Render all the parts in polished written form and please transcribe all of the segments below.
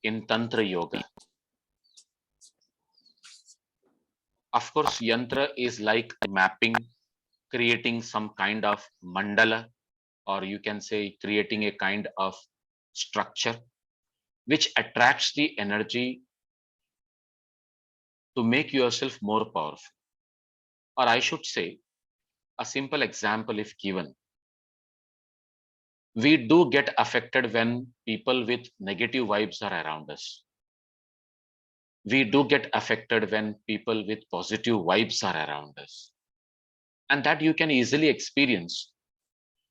in Tantra Yoga. Of course, Yantra is like mapping, creating some kind of mandala, or you can say creating a kind of structure which attracts the energy to make yourself more powerful. Or I should say, a simple example if given, we do get affected when people with negative vibes are around us. We do get affected when people with positive vibes are around us. And that you can easily experience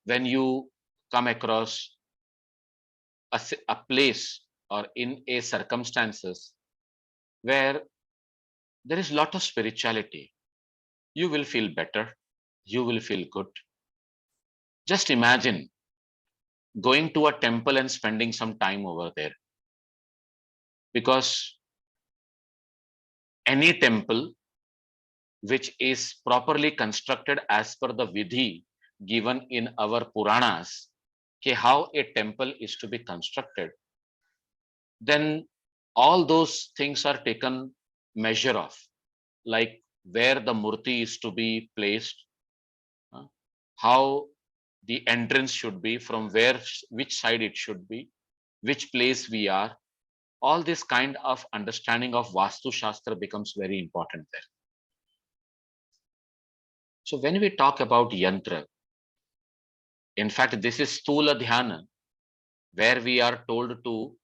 when you come across a place or in a circumstances where there is a lot of spirituality. You will feel better. You will feel good. Just imagine going to a temple and spending some time over there. Because any temple which is properly constructed as per the vidhi given in our Puranas, how a temple is to be constructed, then all those things are taken measure of, like where the murti is to be placed, how the entrance should be, from which side it should be, which place we are. All this kind of understanding of Vastu Shastra becomes very important there. So when we talk about Yantra, in fact, this is Stula Dhyana, where we are told to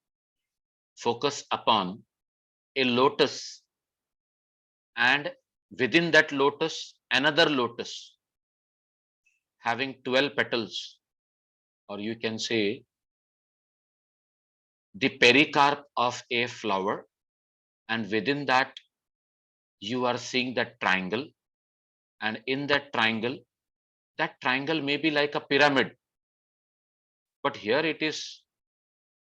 focus upon a lotus, and within that lotus, another lotus having 12 petals, or you can say the pericarp of a flower, and within that you are seeing that triangle, and in that triangle may be like a pyramid, but here it is,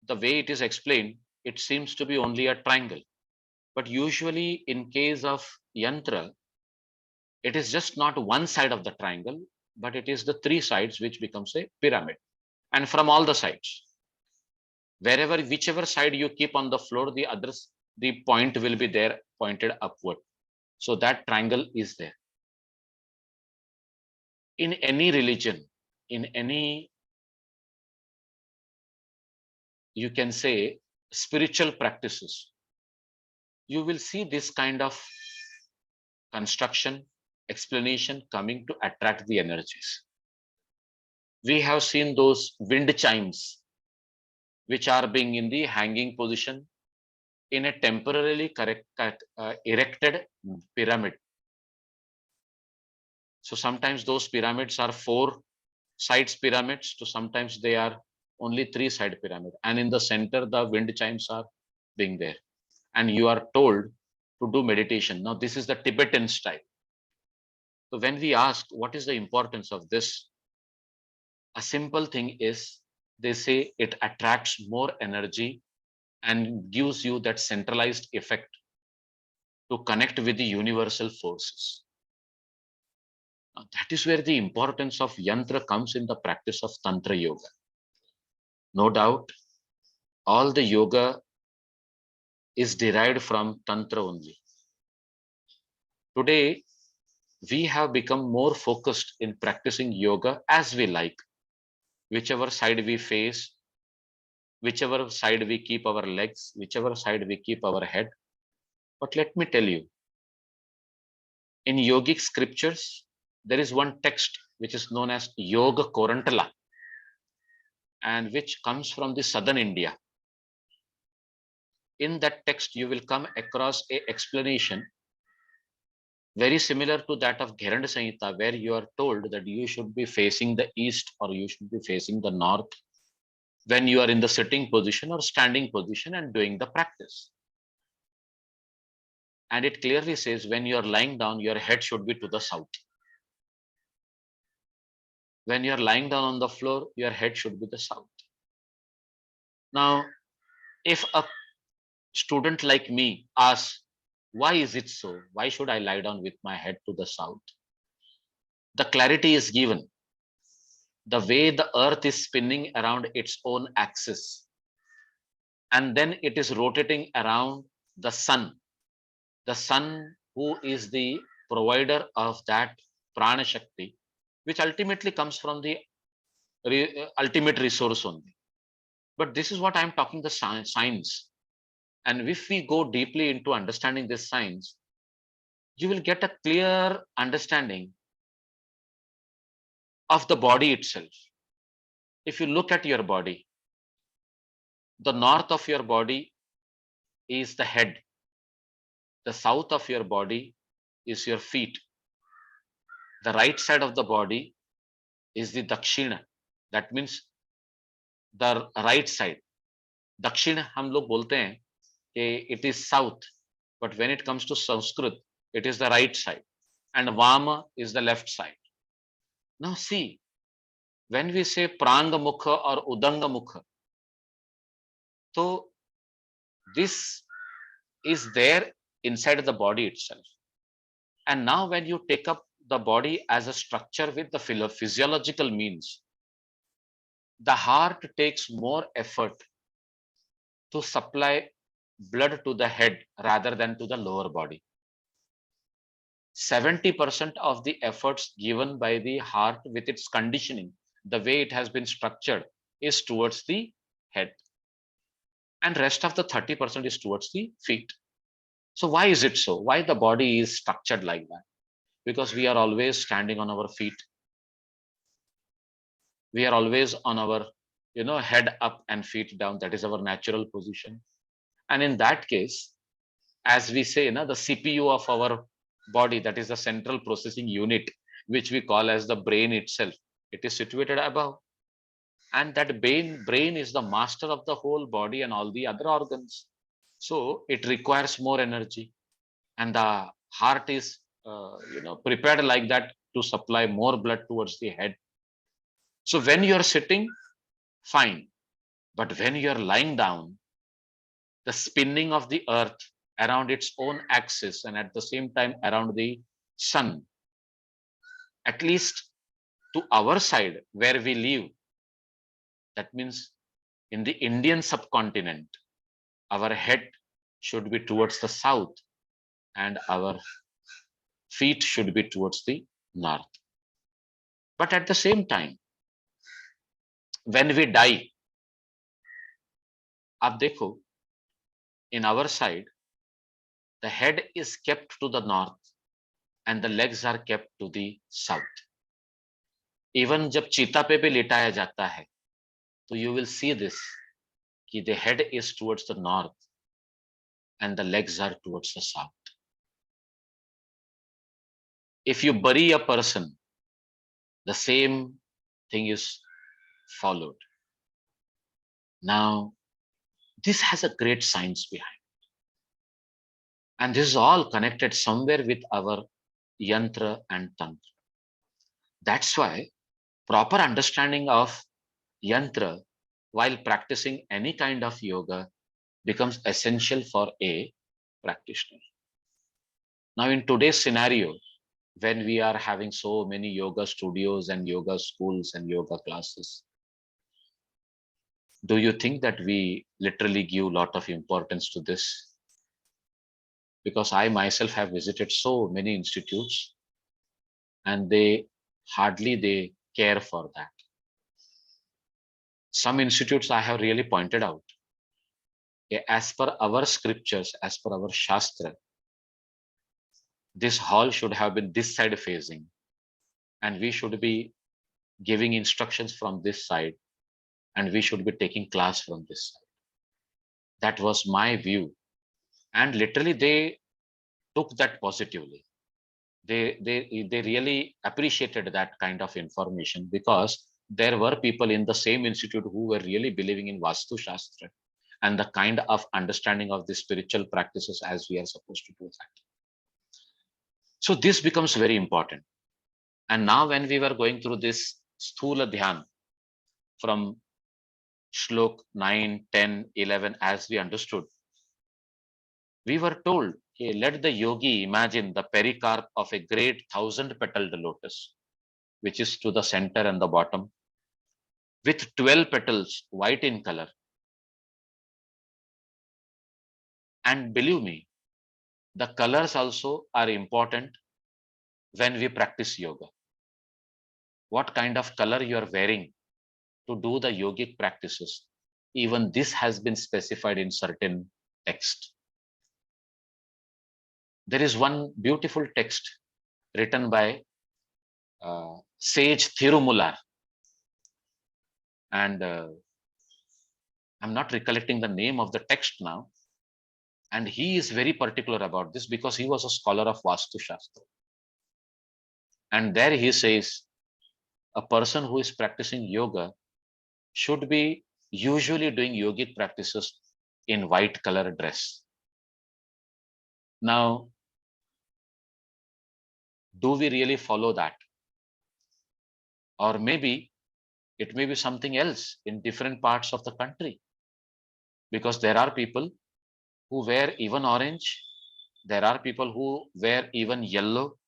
the way it is explained, it seems to be only a triangle. But usually in case of Yantra, it is just not one side of the triangle, but it is the three sides which becomes a pyramid. And from all the sides, whichever side you keep on the floor, the point will be there pointed upward. So that triangle is there. In any religion, in any, you can say, spiritual practices, you will see this kind of construction, explanation coming to attract the energies. We have seen those wind chimes, which are being in the hanging position in a temporarily erected pyramid. So sometimes those pyramids are 4 sides pyramids, so sometimes they are only 3 side pyramid, and in the center the wind chimes are being there, and you are told to do meditation. Now this is the Tibetan style. So when we ask what is the importance of this, a simple thing is, they say it attracts more energy and gives you that centralized effect to connect with the universal forces. Now, that is where the importance of Yantra comes in the practice of Tantra Yoga. No doubt, all the yoga is derived from Tantra only. Today, we have become more focused in practicing yoga as we like, whichever side we face, whichever side we keep our legs, whichever side we keep our head. But let me tell you, in yogic scriptures, there is one text which is known as Yoga Korantala, and which comes from the southern India. In that text, you will come across an explanation very similar to that of Gheranda Samhita, where you are told that you should be facing the east or you should be facing the north when you are in the sitting position or standing position and doing the practice. And it clearly says when you are lying down, your head should be to the south. When you are lying down on the floor, your head should be the south. Now, if a student like me asks, why is it so? Why should I lie down with my head to the south? The clarity is given. The way the earth is spinning around its own axis, and then it is rotating around the sun who is the provider of that prana shakti, which ultimately comes from the ultimate resource only. But this is what I'm talking the science. And if we go deeply into understanding this science, you will get a clear understanding of the body itself. If you look at your body, the north of your body is the head, the south of your body is your feet, the right side of the body is the dakshina. That means the right side. दक्षिण हम लोग बोलते हैं कि it is south, but when it comes to Sanskrit, it is the right side, and Vama is the left side. Now see, when we say Pranga Mukha or Udanga Mukha, so this is there inside the body itself. And now when you take up the body as a structure with the physiological means, the heart takes more effort to supply blood to the head rather than to the lower body. 70% of the efforts given by the heart with its conditioning, the way it has been structured, is towards the head. And rest of the 30% is towards the feet. So why is it so? Why the body is structured like that? Because we are always standing on our feet. We are always on our, head up and feet down. That is our natural position. And in that case, as we say, the CPU of our body, that is the central processing unit, which we call as the brain itself, it is situated above. And that brain is the master of the whole body and all the other organs. So it requires more energy. And the heart is, prepared like that to supply more blood towards the head. So when you're sitting, fine. But when you're lying down, the spinning of the earth around its own axis and at the same time around the sun, at least to our side where we live, that means in the Indian subcontinent, our head should be towards the south and our feet should be towards the north. But at the same time, when we die, ab dekho, in our side, the head is kept to the north and the legs are kept to the south. Even जब चीता पे भी लिटाया जाता है, तो you will see this, कि the head is towards the north and the legs are towards the south. If you bury a person, the same thing is followed. Now, this has a great science behind. And this is all connected somewhere with our yantra and tantra. That's why proper understanding of yantra while practicing any kind of yoga becomes essential for a practitioner. Now, in today's scenario, when we are having so many yoga studios and yoga schools and yoga classes, do you think that we literally give a lot of importance to this? Because I myself have visited so many institutes and they care for that. Some institutes I have really pointed out, as per our scriptures, as per our shastra, this hall should have been this side facing and we should be giving instructions from this side and we should be taking class from this side. That was my view. And literally they took that positively. They really appreciated that kind of information because there were people in the same institute who were really believing in Vastu Shastra and the kind of understanding of the spiritual practices as we are supposed to do that. So this becomes very important. And now when we were going through this Sthula Dhyan from Shlok 9, 10, 11, as we understood, we were told, okay, let the yogi imagine the pericarp of a great 1,000-petaled lotus, which is to the center and the bottom, with 12 petals, white in color. And believe me, the colors also are important when we practice yoga. What kind of color you are wearing to do the yogic practices, even this has been specified in certain text. There is one beautiful text written by sage Thirumalar, and I'm not recollecting the name of the text now. And he is very particular about this because he was a scholar of Vastu Shastra. And there he says a person who is practicing yoga should be usually doing yogic practices in white color dress. Now, do we really follow that? Or maybe it may be something else in different parts of the country, because there are people who wear even orange, there are people who wear even yellow,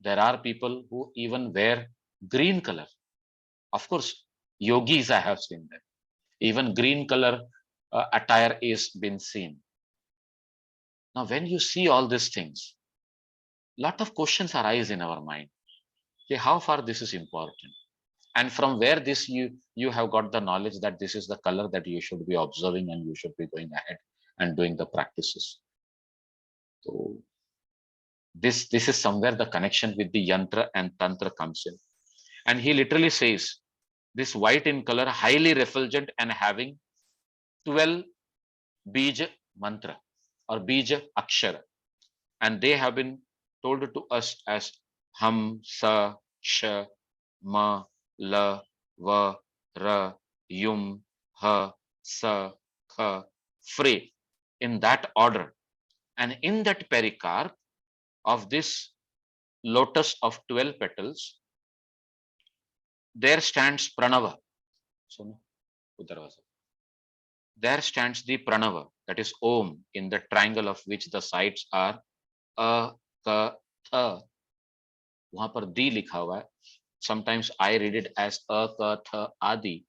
there are people who even wear green color. Of course, yogis I have seen them. Even green color attire is been seen. Now, when you see all these things, lot of questions arise in our mind. Okay, how far this is important? And from where this you have got the knowledge that this is the color that you should be observing and you should be going ahead and doing the practices. So this is somewhere the connection with the yantra and tantra comes in. And he literally says this white in color, highly refulgent and having 12 bija mantra or bija akshara, and they have been told to us as ham, sa, sh, ma, la, va, ra, yum, ha, sa, kha, fre, in that order. And in that pericarp of this lotus of 12 petals, there stands pranava. So, there stands the pranava, that is om, in the triangle of which the sides are a, ka, tha. वहां पर दी लिखा हुआ है. Sometimes I read it as a, ka, tha, adi,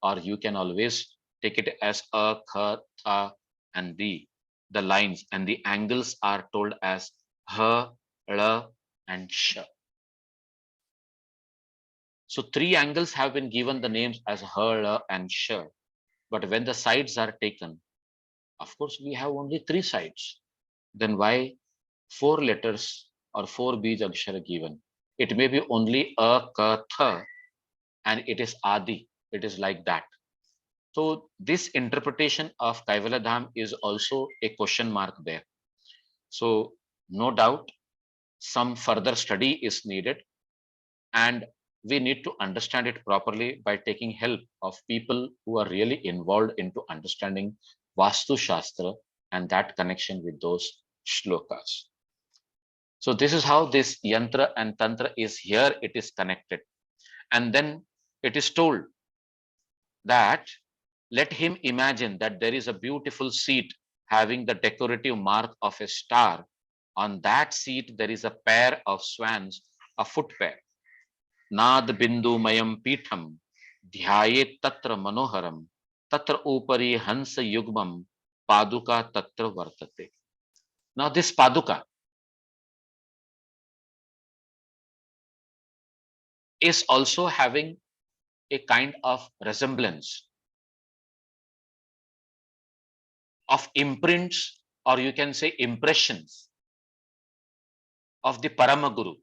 or you can always take it as a, kha, tha, and di. The lines and the angles are told as ha, la, and sha. So 3 angles have been given the names as ha, la, and sha. But when the sides are taken, of course, we have only 3 sides. Then why 4 letters or 4 bij akshara given? It may be only a, ka, tha, and it is adi. It is like that. So this interpretation of Kaivalyadham is also a question mark there. So no doubt some further study is needed, and we need to understand it properly by taking help of people who are really involved into understanding Vastu Shastra and that connection with those shlokas. So this is how this yantra and tantra is here. It is connected. And then it is told that let him imagine that there is a beautiful seat having the decorative mark of a star. On that seat, there is a pair of swans, a foot pair. Nad bindu mayam pitham, dhyayet tatra manoharam, tatra upari hansa yugmam, paduka tatra vartate. Now this paduka is also having a kind of resemblance of imprints, or you can say impressions of the Paramaguru,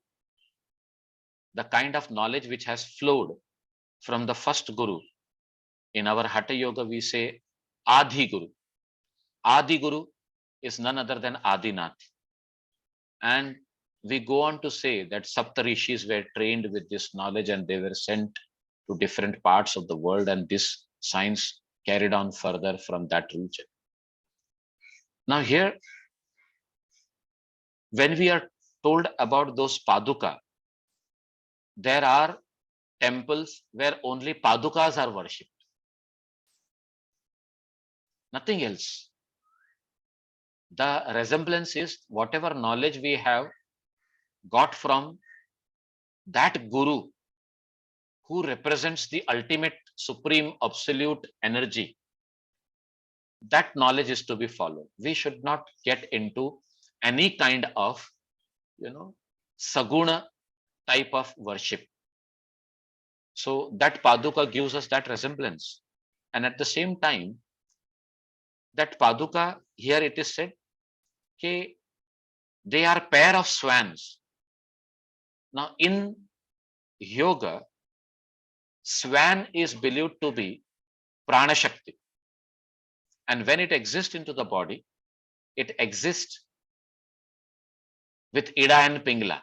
the kind of knowledge which has flowed from the first Guru. In our Hatha Yoga, we say Adi Guru. Adi Guru is none other than Adinath. And we go on to say that Saptarishis were trained with this knowledge and they were sent to different parts of the world, and this science carried on further from that region. Now here, when we are told about those Paduka, there are temples where only Padukas are worshipped. Nothing else. The resemblance is whatever knowledge we have got from that Guru who represents the ultimate supreme absolute energy. that knowledge is to be followed. We should not get into any kind of, saguna type of worship. So that Paduka gives us that resemblance. And at the same time, that Paduka, here it is said, okay, they are pair of swans. Now in yoga, swan is believed to be prana shakti. And when it exists into the body, it exists with Ida and Pingla.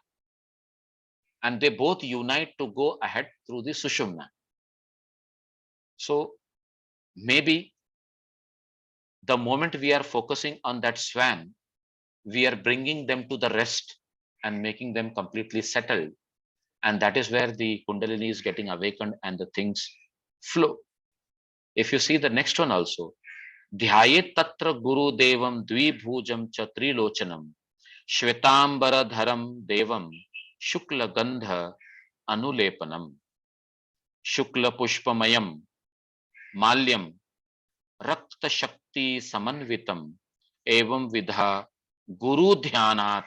And they both unite to go ahead through the Sushumna. So maybe the moment we are focusing on that swan, we are bringing them to the rest and making them completely settled. And that is where the Kundalini is getting awakened and the things flow. If you see the next one also, Dhyayet tatra guru devam dvibhujam cha trilochanam shvetambara dharam devam shukla gandha anulepanam shukla pushpamayam malyam rakta shakti samanvitam evam vidha guru dhyanat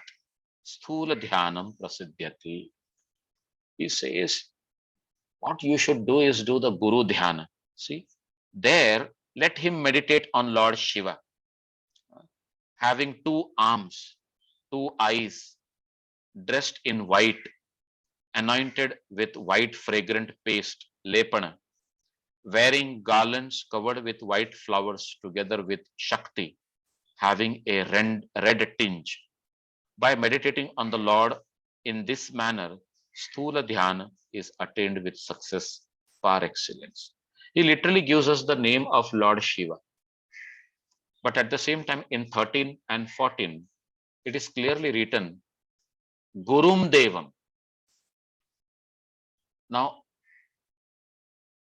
sthula dhyanam prasiddhyati. He says, what you should do is do the Guru Dhyana. See, there, let him meditate on Lord Shiva, having two arms, two eyes, dressed in white, anointed with white fragrant paste, lepana, wearing garlands covered with white flowers together with Shakti, having a red tinge. By meditating on the Lord in this manner, Sthula Dhyana is attained with success par excellence. He literally gives us the name of Lord Shiva. But at the same time, in 13 and 14, it is clearly written, Gurum Devam. Now,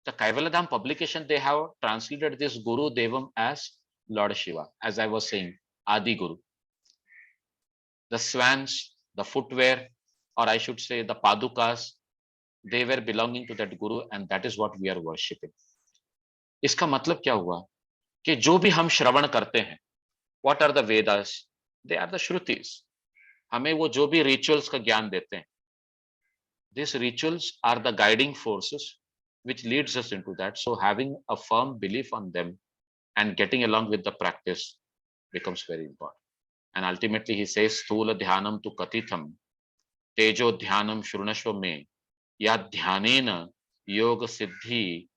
the Kaivalyadham publication, they have translated this Guru Devam as Lord Shiva, as I was saying, Adi Guru. The swans, the footwear, or I should say the padukas, they were belonging to that guru, and that is what we are worshipping. इसका मतलब क्या हुआ कि जो भी हम श्रवण करते हैं, what are the Vedas? They are the Shrutis. हमें वो जो भी rituals का ज्ञान देते हैं, these rituals are the guiding forces which leads us into that. So having a firm belief on them and getting along with the practice becomes very important. And ultimately he says, Sthula dhyanam tu katitham tejo dhyanam shrunashva me ya dhyanena yoga siddhir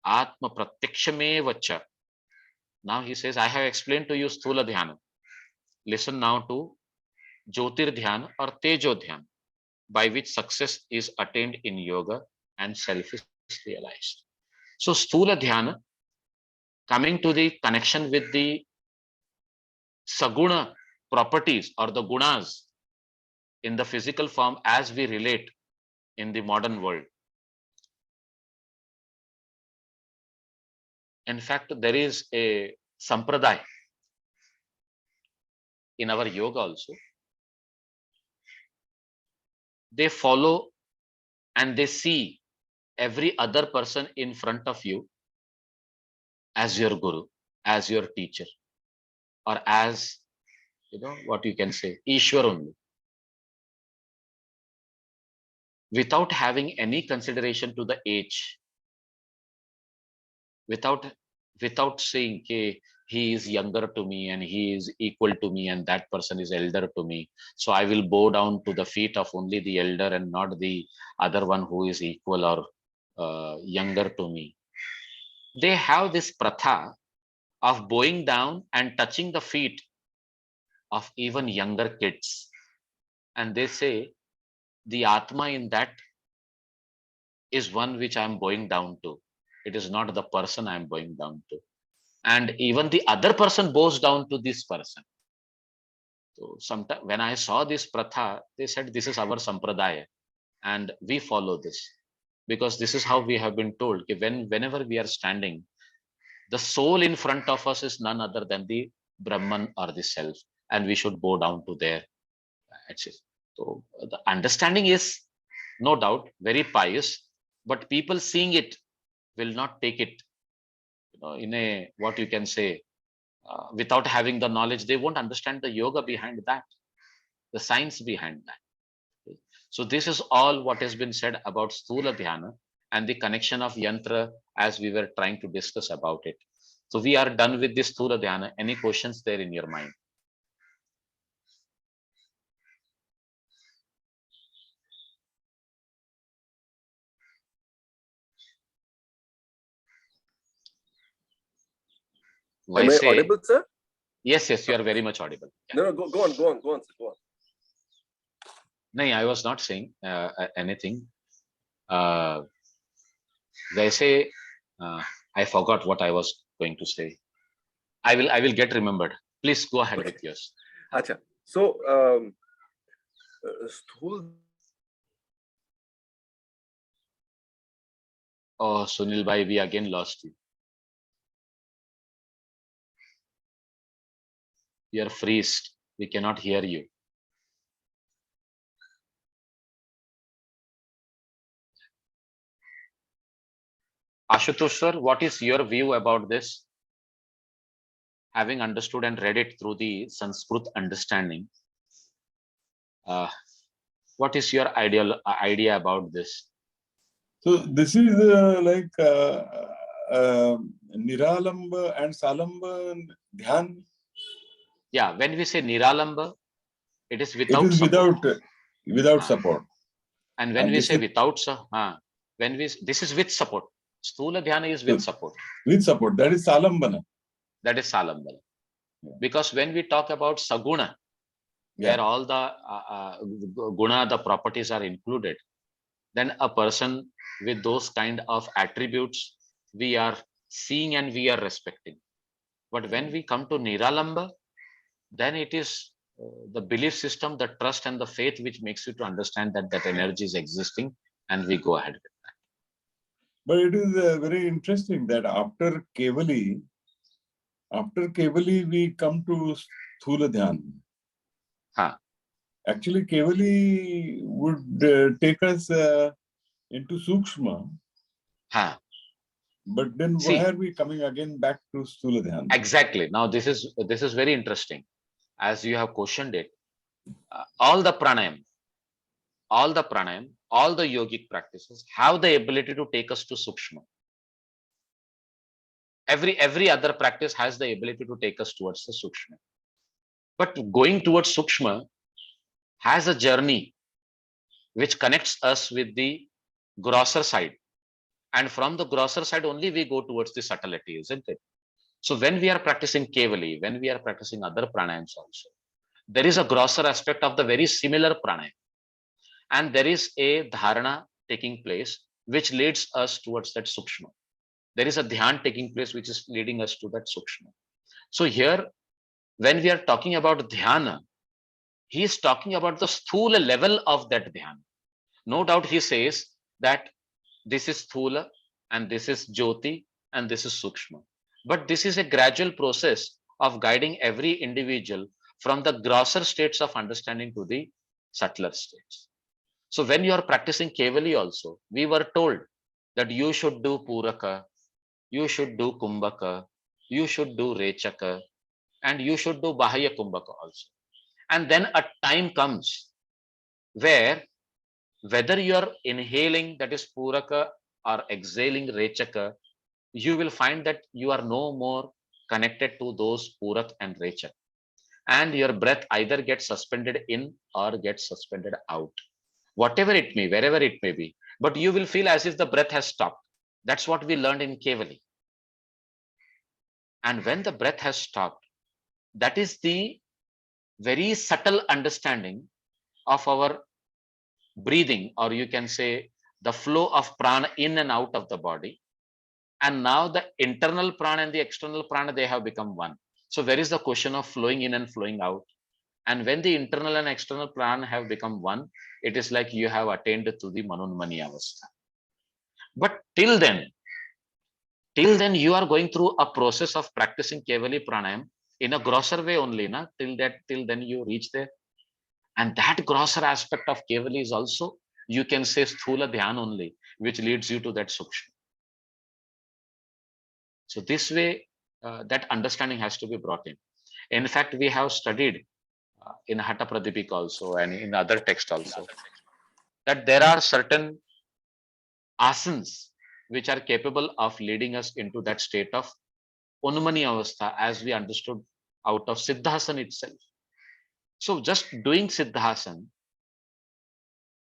atma pratyakshame vacha. Now he says, I have explained to you Sthula dhyana. Listen now to Jyotir dhyan or Tejo dhyan, by which success is attained in yoga and self is realized. So Sthula dhyana, coming to the connection with the saguna properties or the gunas in the physical form as we relate in the modern world. In fact, there is a sampradaya in our yoga also. They follow and they see every other person in front of you as your guru, as your teacher, or as, what you can say, Ishwar only. Without having any consideration to the age, without saying, okay, he is younger to me and he is equal to me and that person is elder to me, so I will bow down to the feet of only the elder and not the other one who is equal or younger to me. They have this pratha of bowing down and touching the feet of even younger kids, and they say the atma in that is one which I am bowing down to. It is not the person I am bowing down to. And even the other person bows down to this person. So sometimes when I saw this pratha, they said this is our sampradaya and we follow this, because this is how we have been told. Whenever we are standing, the soul in front of us is none other than the Brahman or the self, and we should bow down to their axis. So the understanding is no doubt very pious, but people seeing it will not take it, in a, what you can say, without having the knowledge, they won't understand the yoga behind that, the science behind that. Okay. So this is all what has been said about Sthula Dhyana and the connection of Yantra as we were trying to discuss about it. So we are done with this Sthula Dhyana. Any questions there in your mind? Am I audible, sir? Yes, you are very much audible. Yeah. No, go on, sir, go on. No, I was not saying anything. They say, I forgot what I was going to say. I will get remembered. Please go ahead with yours. Acha. So, Oh, Sunil Bhai, we again lost you. You are freezed. We cannot hear you. Ashutosh sir, what is your view about this? Having understood and read it through the Sanskrit understanding, what is your idea about this? So this is like Niralamba and Salamba Dhyan. Yeah, when we say Niralamba, it is without it is support. Without support. And when we say without, this is with support. Sthula Dhyana is with support. With support, that is Salambana. That is Salambana. Yeah. Because when we talk about Saguna, where all the guna, the properties are included, then a person with those kind of attributes, we are seeing and we are respecting. But when we come to Niralamba, then it is the belief system, the trust and the faith which makes you to understand that that energy is existing, and we go ahead with that. But it is very interesting that after Kevali, we come to Sthula Dhyana. Actually, Kevali would take us into Sukshma. But then why are we coming again back to Sthula Dhyana? Exactly. Now this is very interesting. As you have questioned it, all the pranayam, all the yogic practices have the ability to take us to Sukshma. Every other practice has the ability to take us towards the Sukshma. But going towards Sukshma has a journey which connects us with the grosser side. And from the grosser side only we go towards the subtlety, isn't it? So when we are practicing Kevali, when we are practicing other pranayams also, there is a grosser aspect of the very similar pranayam. And there is a dharana taking place which leads us towards that Sukshma. There is a dhyan taking place which is leading us to that Sukshma. So here, when we are talking about dhyana, he is talking about the sthula level of that dhyana. No doubt he says that this is sthula and this is jyoti and this is sukshma. But this is a gradual process of guiding every individual from the grosser states of understanding to the subtler states. So when you are practicing Kevali also, we were told that you should do Puraka, you should do Kumbhaka, you should do Rechaka, and you should do Bahaya Kumbhaka also. And then a time comes where whether you are inhaling, that is Puraka, or exhaling Rechaka, you will find that you are no more connected to those Purak and Rechak. And your breath either gets suspended in or gets suspended out. Whatever it may, wherever it may be. But you will feel as if the breath has stopped. That's what we learned in Kevali. And when the breath has stopped, that is the very subtle understanding of our breathing, or you can say the flow of prana in and out of the body. And now the internal prana and the external prana, they have become one. So where is the question of flowing in and flowing out? And when the internal and external prana have become one, it is like you have attained to the Manunmani Avastha. But till then you are going through a process of practicing Kevali Pranayam in a grosser way only, na? Till then you reach there. And that grosser aspect of Kevali is also, you can say, Sthula Dhyan only, which leads you to that Sukshma. So this way, that understanding has to be brought in. In fact, we have studied in Hatha Pradipika also and in other texts also, that there are certain asanas which are capable of leading us into that state of Unmani Avastha, as we understood out of Siddhasana itself. So just doing Siddhasana,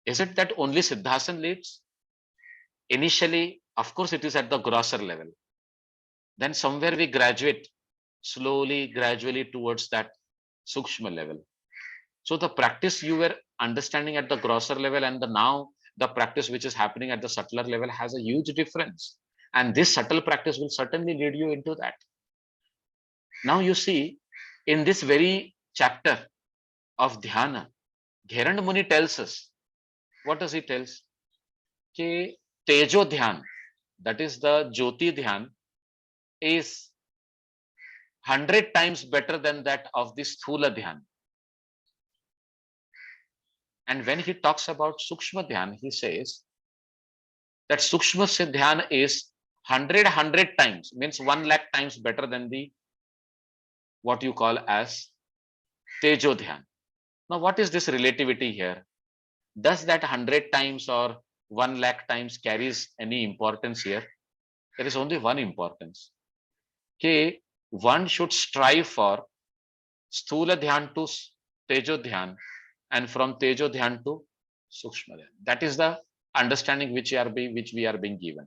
is it that only Siddhasana leads? Initially, of course, it is at the grosser level. Then somewhere we graduate slowly, gradually towards that Sukshma level. So the practice you were understanding at the grosser level and now the practice which is happening at the subtler level has a huge difference. And this subtle practice will certainly lead you into that. Now you see, in this very chapter of Dhyana, Gheranda Muni tells us, what does he tells? Ki Tejo Dhyan, that is the Jyoti Dhyan, is 100 times better than that of the Sthula Dhyan. And when he talks about Sukshma Dhyan, he says that Sukshma Dhyan is 100 times, means 1 lakh times better than the what you call as Tejo Dhyan. Now, what is this relativity here? Does that 100 times or 1 lakh times carries any importance here? There is only one importance. Okay, one should strive for Sthula Dhyan to Tejo Dhyan and from Tejo Dhyan to Sukshma Dhyan. That is the understanding which we are being given.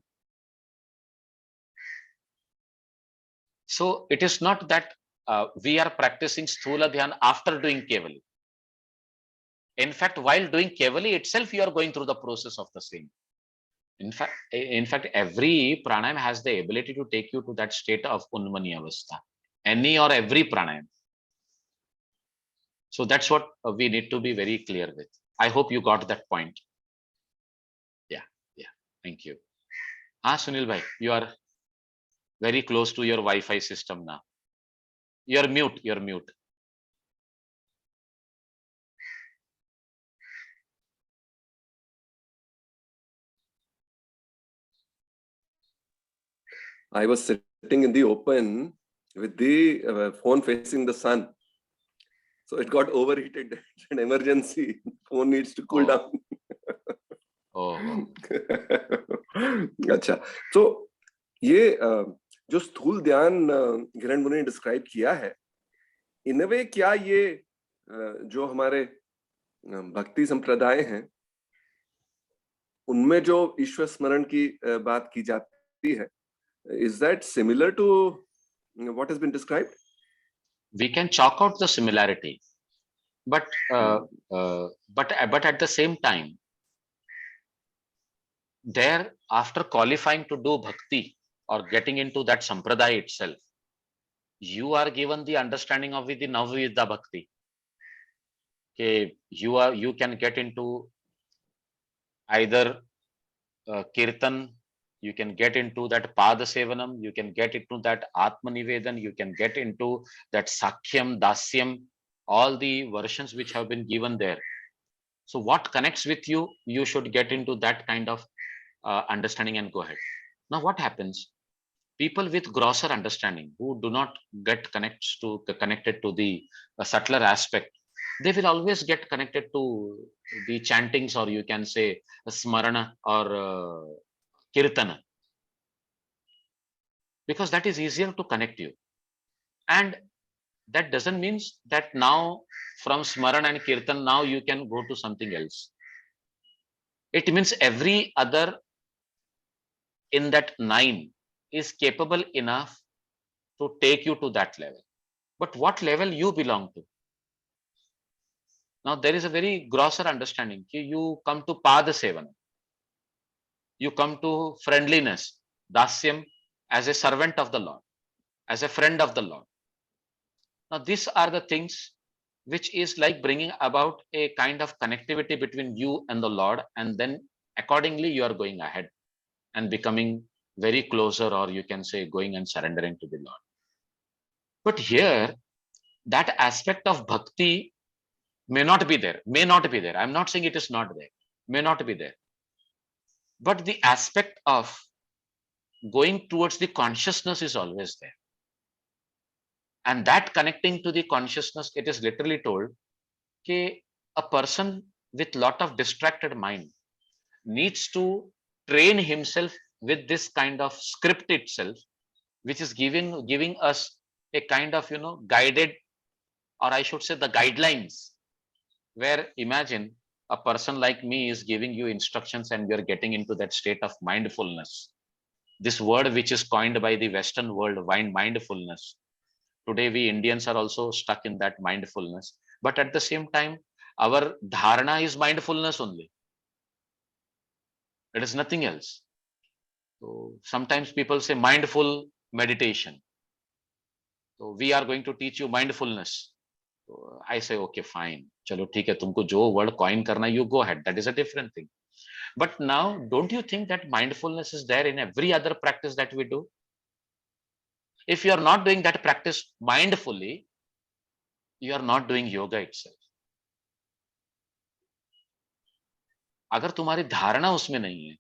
So it is not that we are practicing Sthula Dhyan after doing Kevali. In fact, while doing Kevali itself, you are going through the process of the same. In fact, every pranayam has the ability to take you to that state of Unmani Avastha. Any or every pranayam. So that's what we need to be very clear with. I hope you got that point. Yeah. Thank you. Sunil bhai, you are very close to your Wi-Fi system now. You're mute. I was sitting in the open with the phone facing the sun. So it got overheated. An emergency. Phone needs to cool down. अच्छा. So ये जो स्थूल ध्यान घिरण मुनि ने describe किया है, इन वे क्या ये जो हमारे भक्ति संप्रदाय हैं उनमें जो ईश्वर स्मरण की बात की जाती है, is that similar to what has been described? We can chalk out the similarity, but at the same time, there after qualifying to do bhakti or getting into that sampradaya itself, you are given the understanding of the Navvidha bhakti. Okay, you can get into either kirtan, you can get into that pada sevanam, you can get into that atma nivedan, you can get into that sakhyam, dasyam, all the versions which have been given there. So what connects with you, you should get into that kind of understanding and go ahead. Now what happens? People with grosser understanding who do not get connected to the subtler aspect, they will always get connected to the chantings, or you can say smarana or kirtana, because that is easier to connect you. And that doesn't mean that now from smarana and kirtan now you can go to something else. It means every other in that 9 is capable enough to take you to that level. But what level you belong to? Now there is a very grosser understanding. You come to pada sevana, you come to friendliness, dasyam, as a servant of the Lord, as a friend of the Lord. Now these are the things which is like bringing about a kind of connectivity between you and the Lord, and then accordingly you are going ahead and becoming very closer, or you can say going and surrendering to the Lord. But here, that aspect of bhakti may not be there. I'm not saying it is not there. May not be there. But the aspect of going towards the consciousness is always there. And that connecting to the consciousness, it is literally told that a person with lot of distracted mind needs to train himself with this kind of script itself, which is giving us a kind of guided, or I should say the guidelines, where imagine a person like me is giving you instructions and you're getting into that state of mindfulness. This word which is coined by the Western world, mindfulness. Today we Indians are also stuck in that mindfulness, but at the same time our dharana is mindfulness only. It is nothing else. So sometimes people say mindful meditation. So we are going to teach you mindfulness. So I say, okay, fine. Chalo, theek hai, tumko jo word coin karna, you go ahead. That is a different thing. But now, don't you think that mindfulness is there in every other practice that we do? If you are not doing that practice mindfully, you are not doing yoga itself. अगर तुम्हारी धारणा उसमें नहीं है,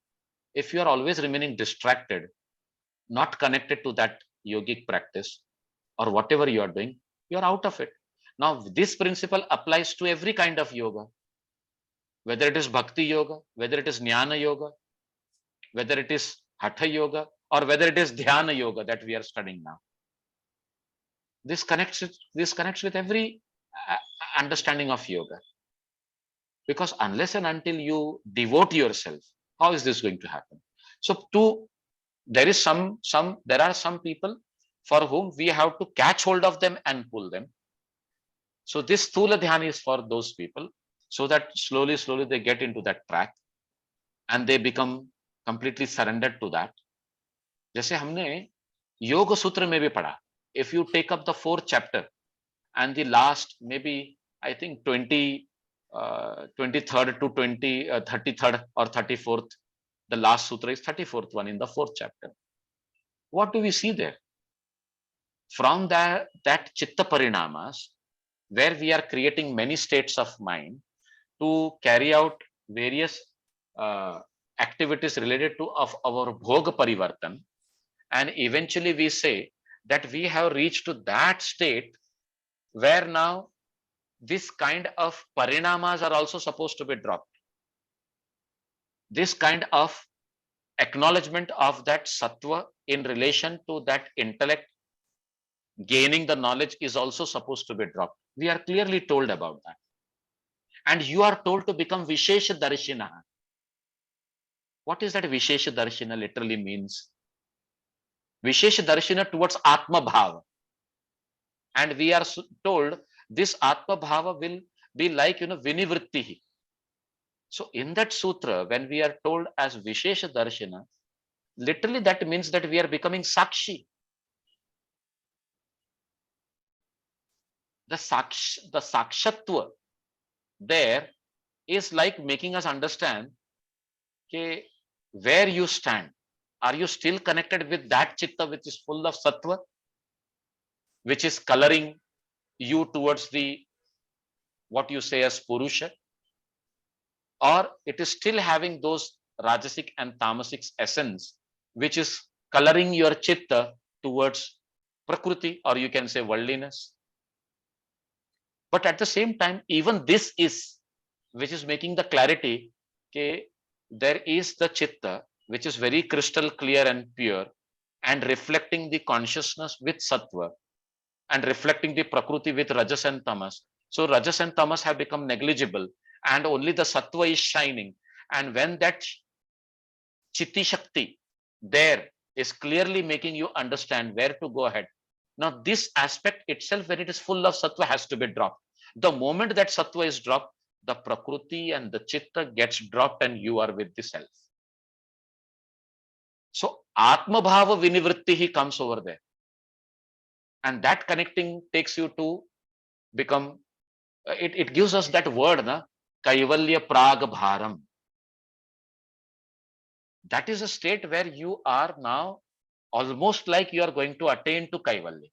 if you are always remaining distracted, not connected to that yogic practice or whatever you are doing, you are out of it. Now, this principle applies to every kind of yoga, whether it is bhakti yoga, whether it is jnana yoga, whether it is hatha yoga, or whether it is dhyana yoga that we are studying now. This connects with every understanding of yoga. Because unless and until you devote yourself, how is this going to happen? So there are some people for whom we have to catch hold of them and pull them. So this Sthula Dhyana is for those people, so that slowly they get into that track and they become completely surrendered to that. जैसे हमने योग सूत्र में भी पढ़ा, if you take up the 4th chapter and the last maybe I think 23rd to 33rd or 34th, the last sutra is 34th one in the 4th chapter. What do we see there? From that chitta parinamas, where we are creating many states of mind to carry out various activities related to of our bhoga parivartan, and eventually we say that we have reached to that state where now this kind of parinamas are also supposed to be dropped. This kind of acknowledgement of that sattva in relation to that intellect gaining the knowledge is also supposed to be dropped. We are clearly told about that. And you are told to become Vishesha Darshina. What is that Vishesha Darshina literally means? Vishesha Darshina towards Atma Bhava. And we are told this Atma Bhava will be like, Vinivrittihi. So in that sutra, when we are told as Vishesha Darshana, literally that means that we are becoming Sakshi. The Sakshatva there is like making us understand where you stand. Are you still connected with that chitta which is full of sattva, which is coloring you towards the what you say as Purusha? Or it is still having those rajasic and tamasic essence, which is coloring your chitta towards prakriti, or you can say worldliness. But at the same time, even this is, which is making the clarity, there is the chitta, which is very crystal clear and pure, and reflecting the consciousness with sattva, and reflecting the prakriti with rajas and tamas. So rajas and tamas have become negligible, and only the sattva is shining. And when that chitti shakti there is clearly making you understand where to go ahead. Now this aspect itself, when it is full of sattva, has to be dropped. The moment that sattva is dropped, the prakriti and the chitta gets dropped and you are with the self. So Atma Bhava Vinivritti comes over there. And that connecting takes you to become, it gives us that word, Kaivalyadham. That is a state where you are now almost like you are going to attain to Kaivalya.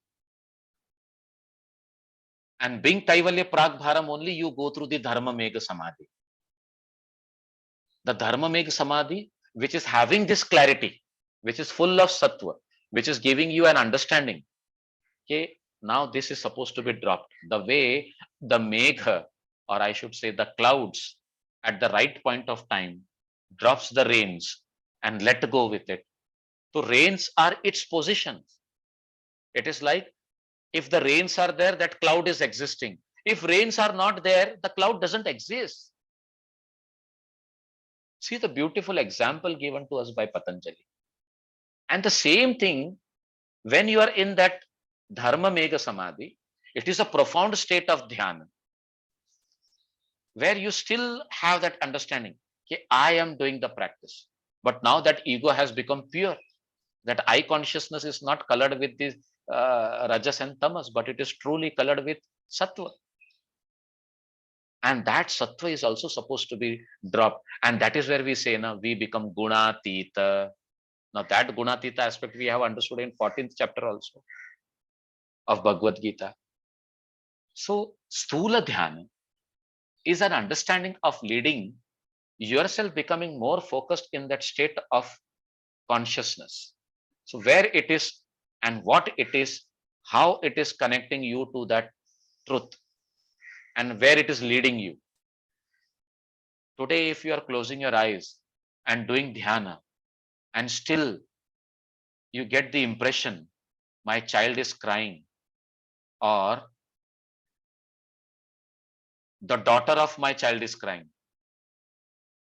And being Kaivalya Pragbharam only, you go through the Dharma Megha Samadhi. The Dharma Megha Samadhi, which is having this clarity, which is full of sattva, which is giving you an understanding. Okay, now this is supposed to be dropped. The way the megha, or I should say the clouds, at the right point of time, drops the rains and let go with it. So rains are its positions. It is like if the rains are there, that cloud is existing. If rains are not there, the cloud doesn't exist. See the beautiful example given to us by Patanjali. And the same thing, when you are in that Dharma Megha Samadhi, it is a profound state of dhyana where you still have that understanding. Okay, I am doing the practice. But now that ego has become pure, that I consciousness is not colored with the rajas and tamas, but it is truly colored with sattva. And that sattva is also supposed to be dropped. And that is where we say, now we become gunatita. Now that gunatita aspect we have understood in 14th chapter also of Bhagavad Gita. So sthula dhyana is an understanding of leading yourself becoming more focused in that state of consciousness. So where it is and what it is, how it is connecting you to that truth and where it is leading you. Today, if you are closing your eyes and doing dhyana and still you get the impression my child is crying, or the daughter of my child is crying,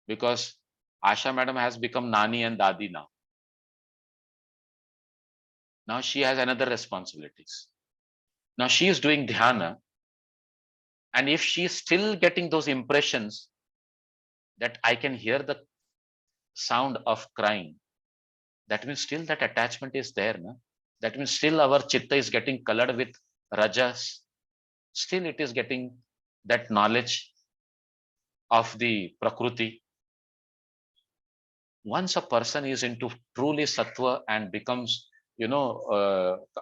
because Asha madam has become nani and dadi now. Now she has another responsibilities. Now she is doing dhyana, and if she is still getting those impressions that I can hear the sound of crying, that means still that attachment is there. Na? That means still our chitta is getting colored with rajas. Still it is getting that knowledge of the Prakriti. Once a person is into truly sattva and becomes,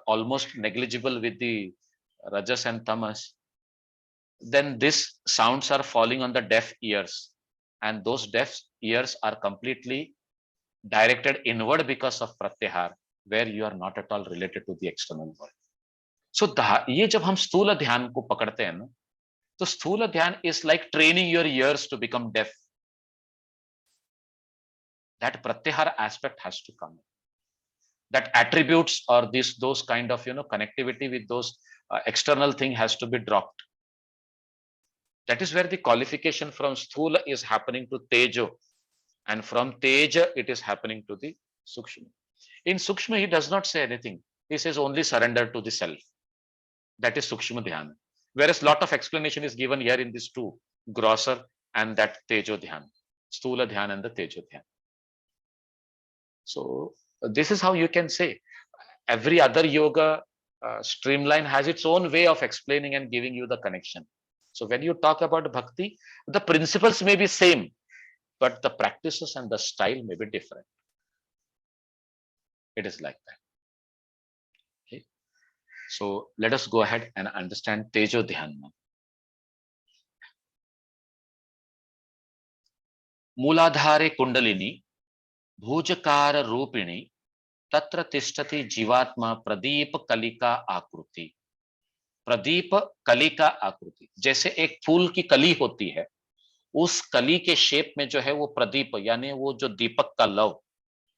almost negligible with the rajas and tamas, then these sounds are falling on the deaf ears. And those deaf ears are completely directed inward because of pratyahar, where you are not at all related to the external world. So ये जब हम स्थूल ध्यान को पकड़ते हैं ना, तो स्थूल ध्यान is like training your ears to become deaf. That pratyahar aspect has to come. That attributes or those kind of connectivity with those external thing has to be dropped. That is where the qualification from sthula is happening to tejo, and from teja it is happening to the sukshma. In sukshma he does not say anything. He says only surrender to the self. That is sukshma dhyana. Whereas lot of explanation is given here in these two, grosser and that tejo dhyana, sthula dhyana and the tejo dhyana. So this is how you can say. Every other yoga streamline has its own way of explaining and giving you the connection. So when you talk about bhakti, the principles may be same, but the practices and the style may be different. It is like that. Okay. So let us go ahead and understand Tejo Dhyana. Mooladhare Kundalini, Bhujakara Rupini, Tatra Tishtati Jivatma Pradeep Kalika Akruti. Pradeep कलिका आकृति, जैसे एक फूल की कली होती है, उस कली के शेप में जो है वो प्रदीप, यानी वो जो दीपक का लव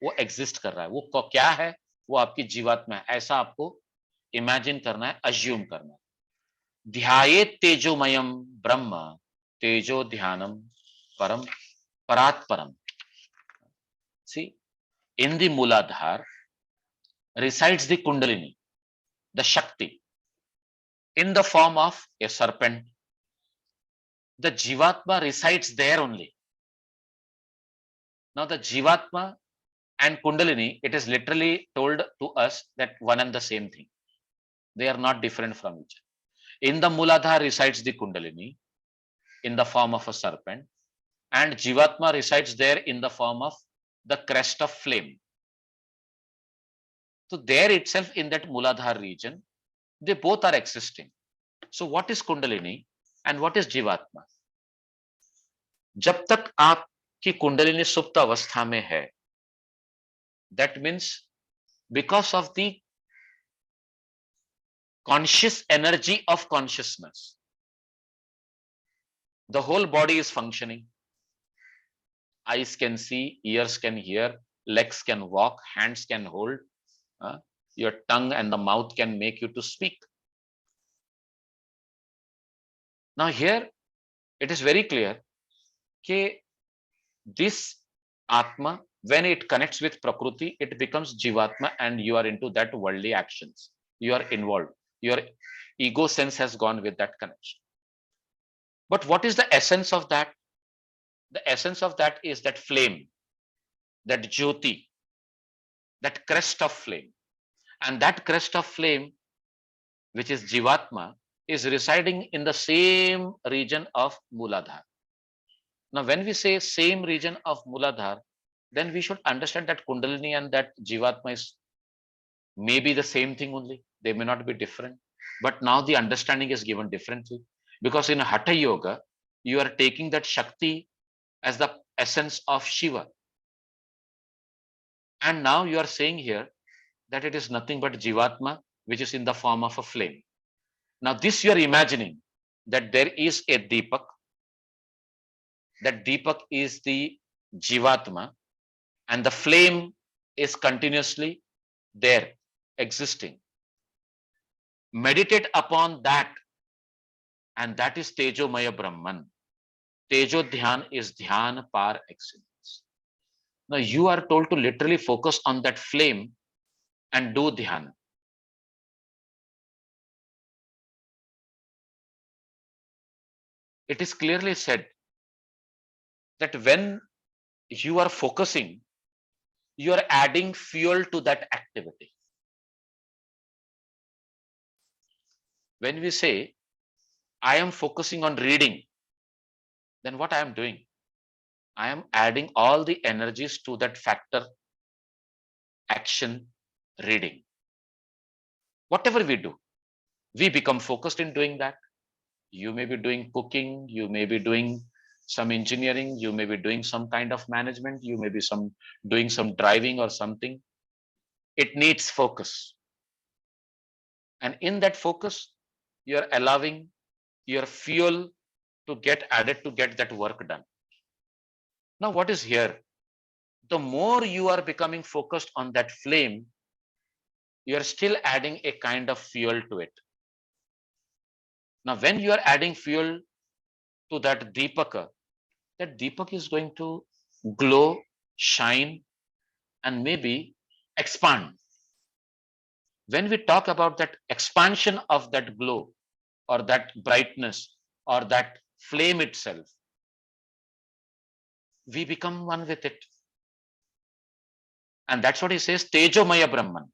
वो एग्जिस्ट कर रहा है. वो क्या है? वो आपकी जीवात्मा है. ऐसा आपको इमेजिन करना है, अज्यूम करना है. ध्यायेत तेजोमयम ब्रह्म तेजो ध्यानम परम परात् परम. See, in the Mooladhara resides the Kundalini, the Shakti, in the form of a serpent. The Jivatma resides there only. Now the Jivatma and Kundalini, it is literally told to us that one and the same thing. They are not different from each other. In the Mooladhara resides the Kundalini in the form of a serpent, and Jivatma resides there in the form of the crest of flame. So there itself in that Mooladhara region, they both are existing. So what is Kundalini and what is Jivatma? जब तक आपकी कुंडलिनी सुप्त अवस्था में है, That means because of the conscious energy of consciousness, the whole body is functioning. Eyes can see, ears can hear, legs can walk, hands can hold, your tongue and the mouth can make you to speak. Now here it is very clear that this Atma, when it connects with Prakriti, it becomes Jivatma and you are into that worldly actions. You are involved. Your ego sense has gone with that connection. But what is the essence of that? The essence of that is that flame, that Jyoti, that crest of flame. And that crest of flame, which is Jivatma, is residing in the same region of Muladhara. Now, when we say same region of Muladhara, then we should understand that Kundalini and that Jivatma is maybe the same thing only. They may not be different. But now the understanding is given differently. Because in Hatha Yoga, you are taking that Shakti as the essence of Shiva. And now you are saying here that it is nothing but Jivatma, which is in the form of a flame. Now, this you are imagining that there is a Deepak. That Deepak is the Jivatma, and the flame is continuously there, existing. Meditate upon that, and that is Tejo Maya Brahman. Tejo Dhyan is Dhyan par excellence. Now, you are told to literally focus on that flame and do Dhyan. It is clearly said that when you are focusing, you are adding fuel to that activity. When we say, I am focusing on reading, then what I am doing? I am adding all the energies to that factor, action, reading. Whatever we do, we become focused in doing that. You may be doing cooking, you may be doing some engineering, you may be doing some kind of management, you may be doing some driving or something. It needs focus. And in that focus, you're allowing your fuel to get added to get that work done. Now, what is here? The more you are becoming focused on that flame, you're still adding a kind of fuel to it. Now, when you are adding fuel to that Deepaka, that Deepak is going to glow, shine, and maybe expand. When we talk about that expansion of that glow or that brightness or that flame itself, we become one with it. And that's what he says, Tejo Maya Brahman.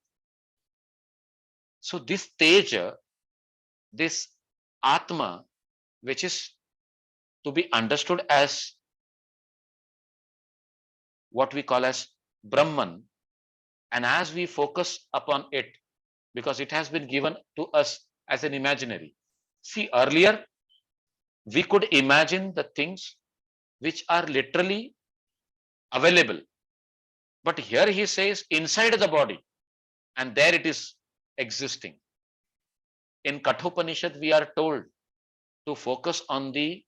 So this Teja, this Atma, which is to be understood as what we call as Brahman, and as we focus upon it, because it has been given to us as an imaginary. See, earlier, we could imagine the things which are literally available. But here he says inside the body, and there it is existing. In Kathopanishad, we are told to focus on the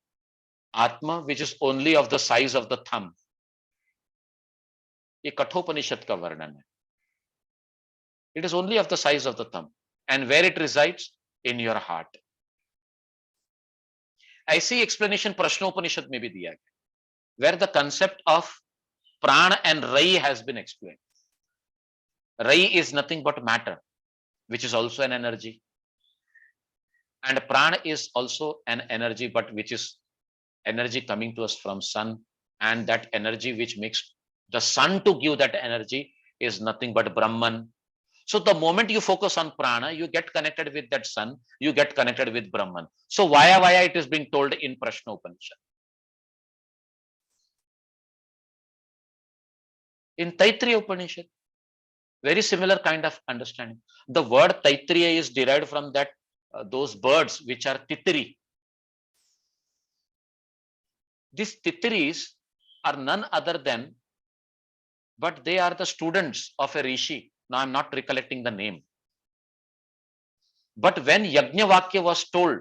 Atma, which is only of the size of the thumb. ये कठोपनिषद का वर्णन है. It is only of the size of the thumb. And where it resides? In your heart. ऐसी explanation Prashnopanishad में भी दिया गया, where the concept of prana and rai has been explained. Rai is nothing but matter, which is also an energy. And prana is also an energy, but which is energy coming to us from sun. And that energy which makes the sun to give that energy is nothing but Brahman. So the moment you focus on prana, you get connected with that sun, you get connected with Brahman. So vaya it is being told in Prashna Upanishad. In Taittiriya Upanishad, very similar kind of understanding. The word Taittiriya is derived from that those birds which are Titiri. These Titiris are none other than but they are the students of a rishi. Now I'm not recollecting the name. But when Yajnavalkya was told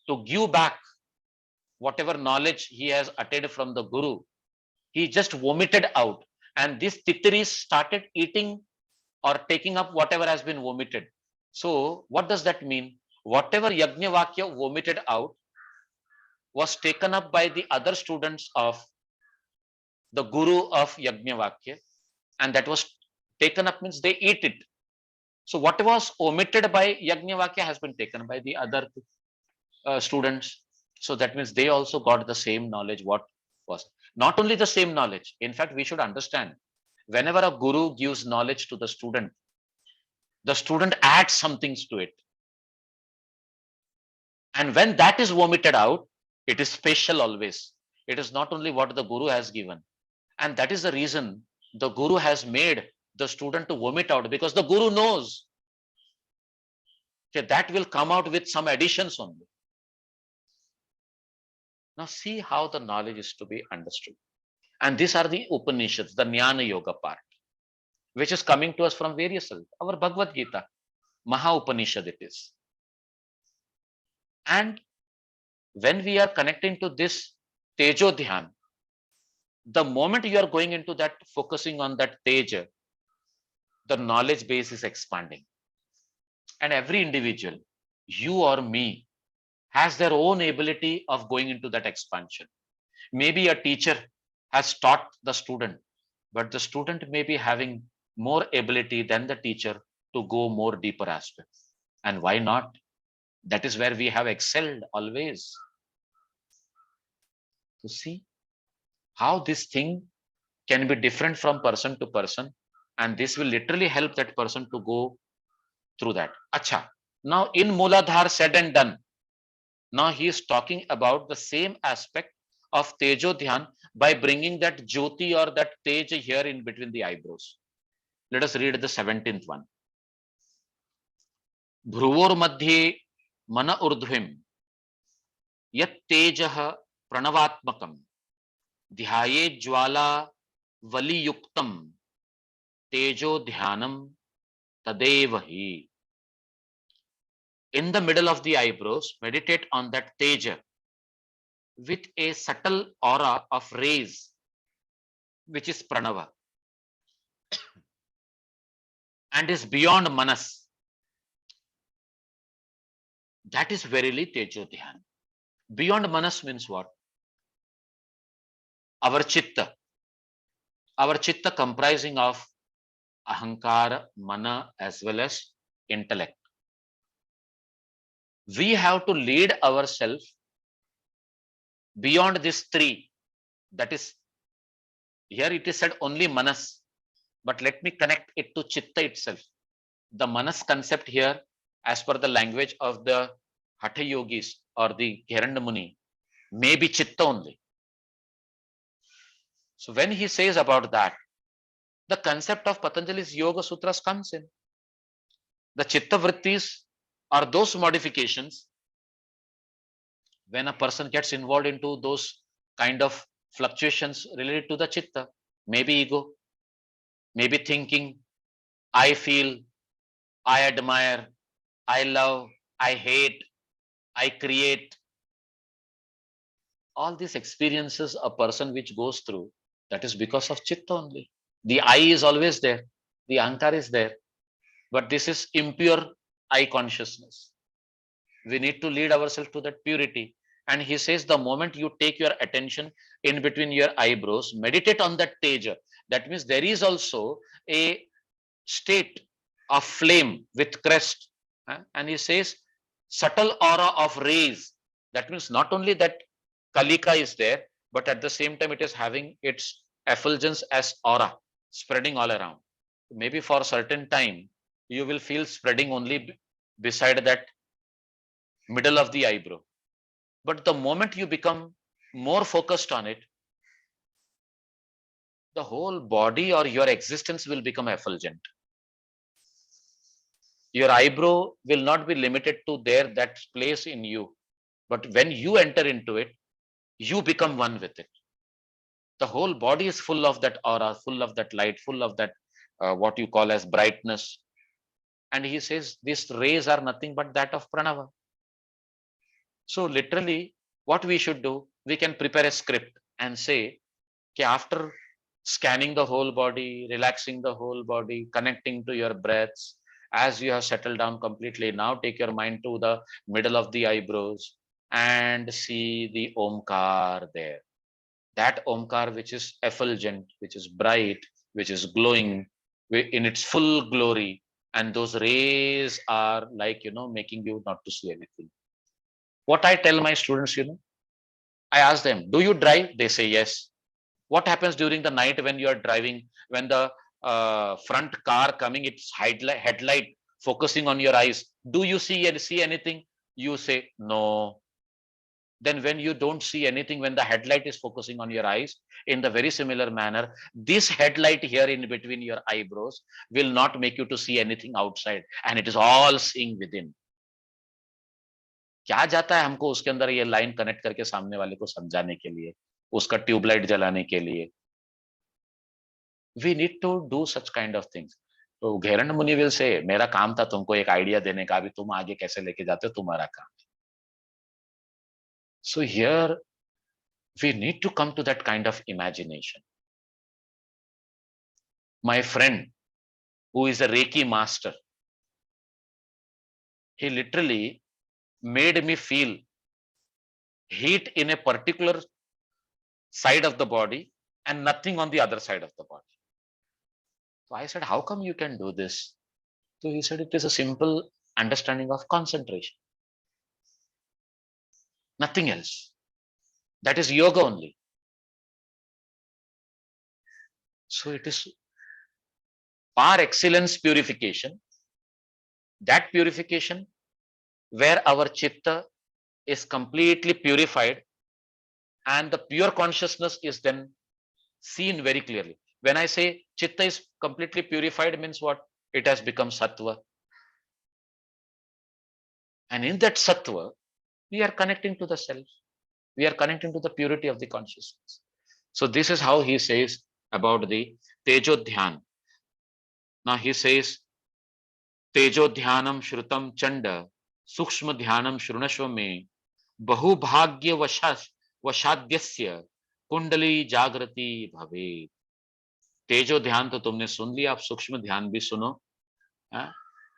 to give back whatever knowledge he has attained from the Guru, he just vomited out. And these titris started eating or taking up whatever has been vomited. So what does that mean? Whatever Yajnavalkya vomited out was taken up by the other students of the Guru of Yajnavalkya, and that was taken up means they eat it. So what was omitted by Yajnavalkya has been taken by the other students. So that means they also got the same knowledge. What was not only the same knowledge. In fact, we should understand whenever a guru gives knowledge to the student adds some things to it. And when that is vomited out, it is special always. It is not only what the guru has given. And that is the reason the guru has made the student to vomit out, because the guru knows that will come out with some additions only. Now see how the knowledge is to be understood. And these are the Upanishads, the Jnana Yoga part, which is coming to us from various, our Bhagavad Gita, Maha Upanishad it is. And when we are connecting to this Tejo Dhyan, the moment you are going into that, focusing on that Teja, the knowledge base is expanding. And every individual, you or me, has their own ability of going into that expansion. Maybe a teacher has taught the student, but the student may be having more ability than the teacher to go more deeper aspects. And why not? That is where we have excelled always. To see how this thing can be different from person to person, and this will literally help that person to go through that. Acha. Now in Mooladhara said and done, now he is talking about the same aspect of Tejo Dhyan by bringing that Jyoti or that Tej here in between the eyebrows. Let us read the 17th one. Bhruvor madhye mana urdhvim yat tejah pranavatmakam dhyaye jwala valiyuktam tejo dhyanam tadevahi. In the middle of the eyebrows, meditate on that Teja with a subtle aura of rays, which is Pranava, and is beyond Manas. That is verily Tejo Dhyan. Beyond Manas means what? Our Chitta. Our Chitta comprising of Ahankara, Mana, as well as intellect. We have to lead ourselves beyond these three. That is, here it is said only Manas, but let me connect it to Chitta itself. The Manas concept here, as per the language of the Hatha Yogis or the Gheranda Muni, may be Chitta only. So when he says about that, the concept of Patanjali's Yoga Sutras comes in. The Chitta Vrittis are those modifications when a person gets involved into those kind of fluctuations related to the Chitta, maybe ego, maybe thinking, I feel, I admire, I love, I hate, I create. All these experiences a person which goes through, that is because of Chitta only. The I is always there, the Ahankar is there, but this is impure I consciousness. We need to lead ourselves to that purity. And he says the moment you take your attention in between your eyebrows, meditate on that Teja. That means there is also a state of flame with crest. And he says subtle aura of rays. That means not only that Kalika is there, but at the same time it is having its effulgence as aura spreading all around. Maybe for a certain time, you will feel spreading only beside that middle of the eyebrow. But the moment you become more focused on it, the whole body or your existence will become effulgent. Your eyebrow will not be limited to there, that place in you. But when you enter into it, you become one with it. The whole body is full of that aura, full of that light, full of that what you call as brightness. And he says these rays are nothing but that of pranava. So literally, what we should do, we can prepare a script and say, okay, after scanning the whole body, relaxing the whole body, connecting to your breaths, as you have settled down completely, now take your mind to the middle of the eyebrows and see the Omkar there. That Omkar which is effulgent, which is bright, which is glowing in its full glory. And those rays are like, making you not to see anything. What I tell my students, I ask them, do you drive? They say yes. What happens during the night when you are driving, when the front car coming, its headlight focusing on your eyes? Do you see anything? You say no. Then when you don't see anything, when the headlight is focusing on your eyes, in the very similar manner, this headlight here in between your eyebrows will not make you to see anything outside, and it is all seeing within. क्या जाता है हमको उसके अंदर ये line connect करके सामने वाले को समझाने के लिए, उसका ट्यूबलाइट जलाने के लिए. We need to do such kind of things. तो घेरंड मुनि will say, मेरा काम था तुमको एक आइडिया देने का, अभी तुम आगे कैसे लेके जाते हो तुम्हारा काम. So here we need to come to that kind of imagination. My friend, who is a Reiki master, he literally made me feel heat in a particular side of the body and nothing on the other side of the body. So I said, how come you can do this? So he said, it is a simple understanding of concentration. Nothing else. That is yoga only. So it is par excellence purification. That purification where our chitta is completely purified and the pure consciousness is then seen very clearly. When I say chitta is completely purified, means what? It has become sattva. And in that sattva, we are connecting to the self. We are connecting to the purity of the consciousness. So this is how he says about the tejo dhyan. Now he says, tejo dhyanam shrutam chanda, sukshma dhyanam shrunashva me, bahubhagya vashadyasya कुंडली जागृति भवे. तेजो ध्यान तो तुमने सुन लिया, आप सूक्ष्म ध्यान भी सुनो.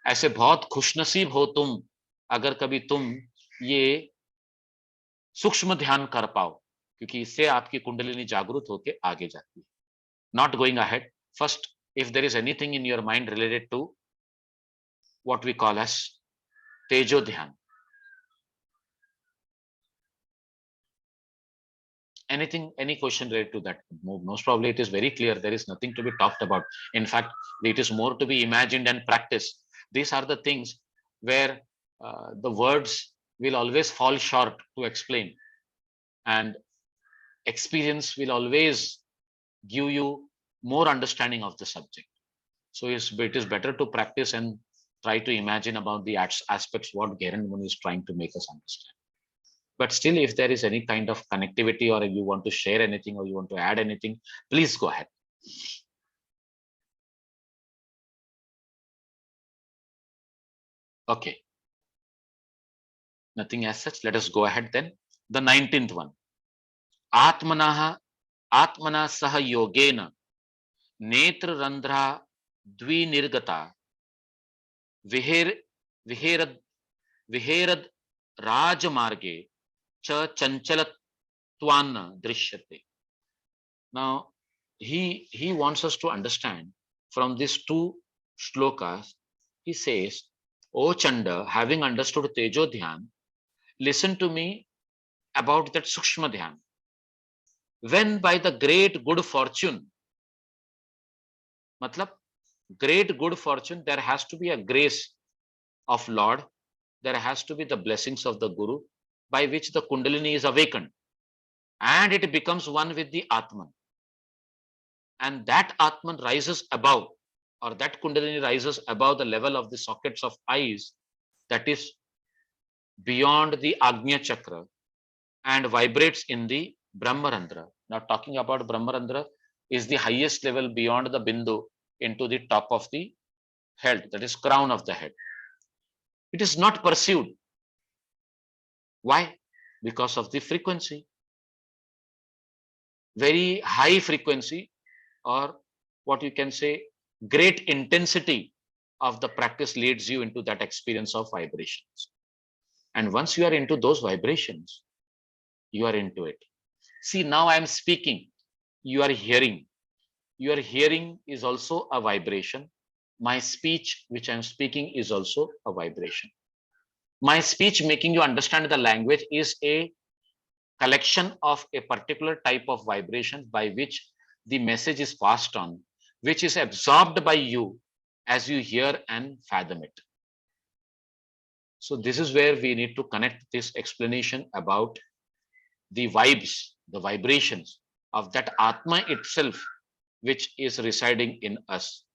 ऐसे बहुत खुशनसीब हो तुम अगर कभी तुम ये सूक्ष्म ध्यान कर पाओ, क्योंकि इससे आपकी कुंडलिनी जागृत होकर आगे जाती है. Not going ahead, first if there is anything in your mind related to what we call as tejo dhyan, anything, any question related to that, most probably it is very clear, there is nothing to be talked about. In fact, it is more to be imagined and practiced. These are the things where the words will always fall short to explain, and experience will always give you more understanding of the subject. So it is better to practice and try to imagine about the aspects what Gheranda Muni is trying to make us understand. But still, if there is any kind of connectivity or you want to share anything or you want to add anything, please go ahead. Okay. Nothing as such. Let us go ahead then. The 19th one. Atmana saha yogena netra randhra dvinirgata viherad rajamarge cha chanchalatvan drishyate. Now, he wants us to understand from these two shlokas. He says, O Chanda, having understood Tejo Dhyan, listen to me about that Sukshma Dhyan. When by the great good fortune, matlab, great good fortune, there has to be a grace of Lord, there has to be the blessings of the Guru, by which the Kundalini is awakened and it becomes one with the Atman. And that Atman rises above, or that Kundalini rises above the level of the sockets of eyes, that is beyond the Agnya Chakra, and vibrates in the Brahmarandra, Now talking about Brahmarandra is the highest level beyond the Bindu into the top of the head, that is crown of the head. It is not pursued. Why? Because of the frequency. Very high frequency, or what you can say, great intensity of the practice leads you into that experience of vibrations. And once you are into those vibrations, you are into it. See, now I am speaking, you are hearing. Your hearing is also a vibration. My speech, which I am speaking, is also a vibration. My speech making you understand the language is a collection of a particular type of vibration by which the message is passed on, which is absorbed by you as you hear and fathom it. So this is where we need to connect this explanation about the vibes, the vibrations of that Atma itself, which is residing in us.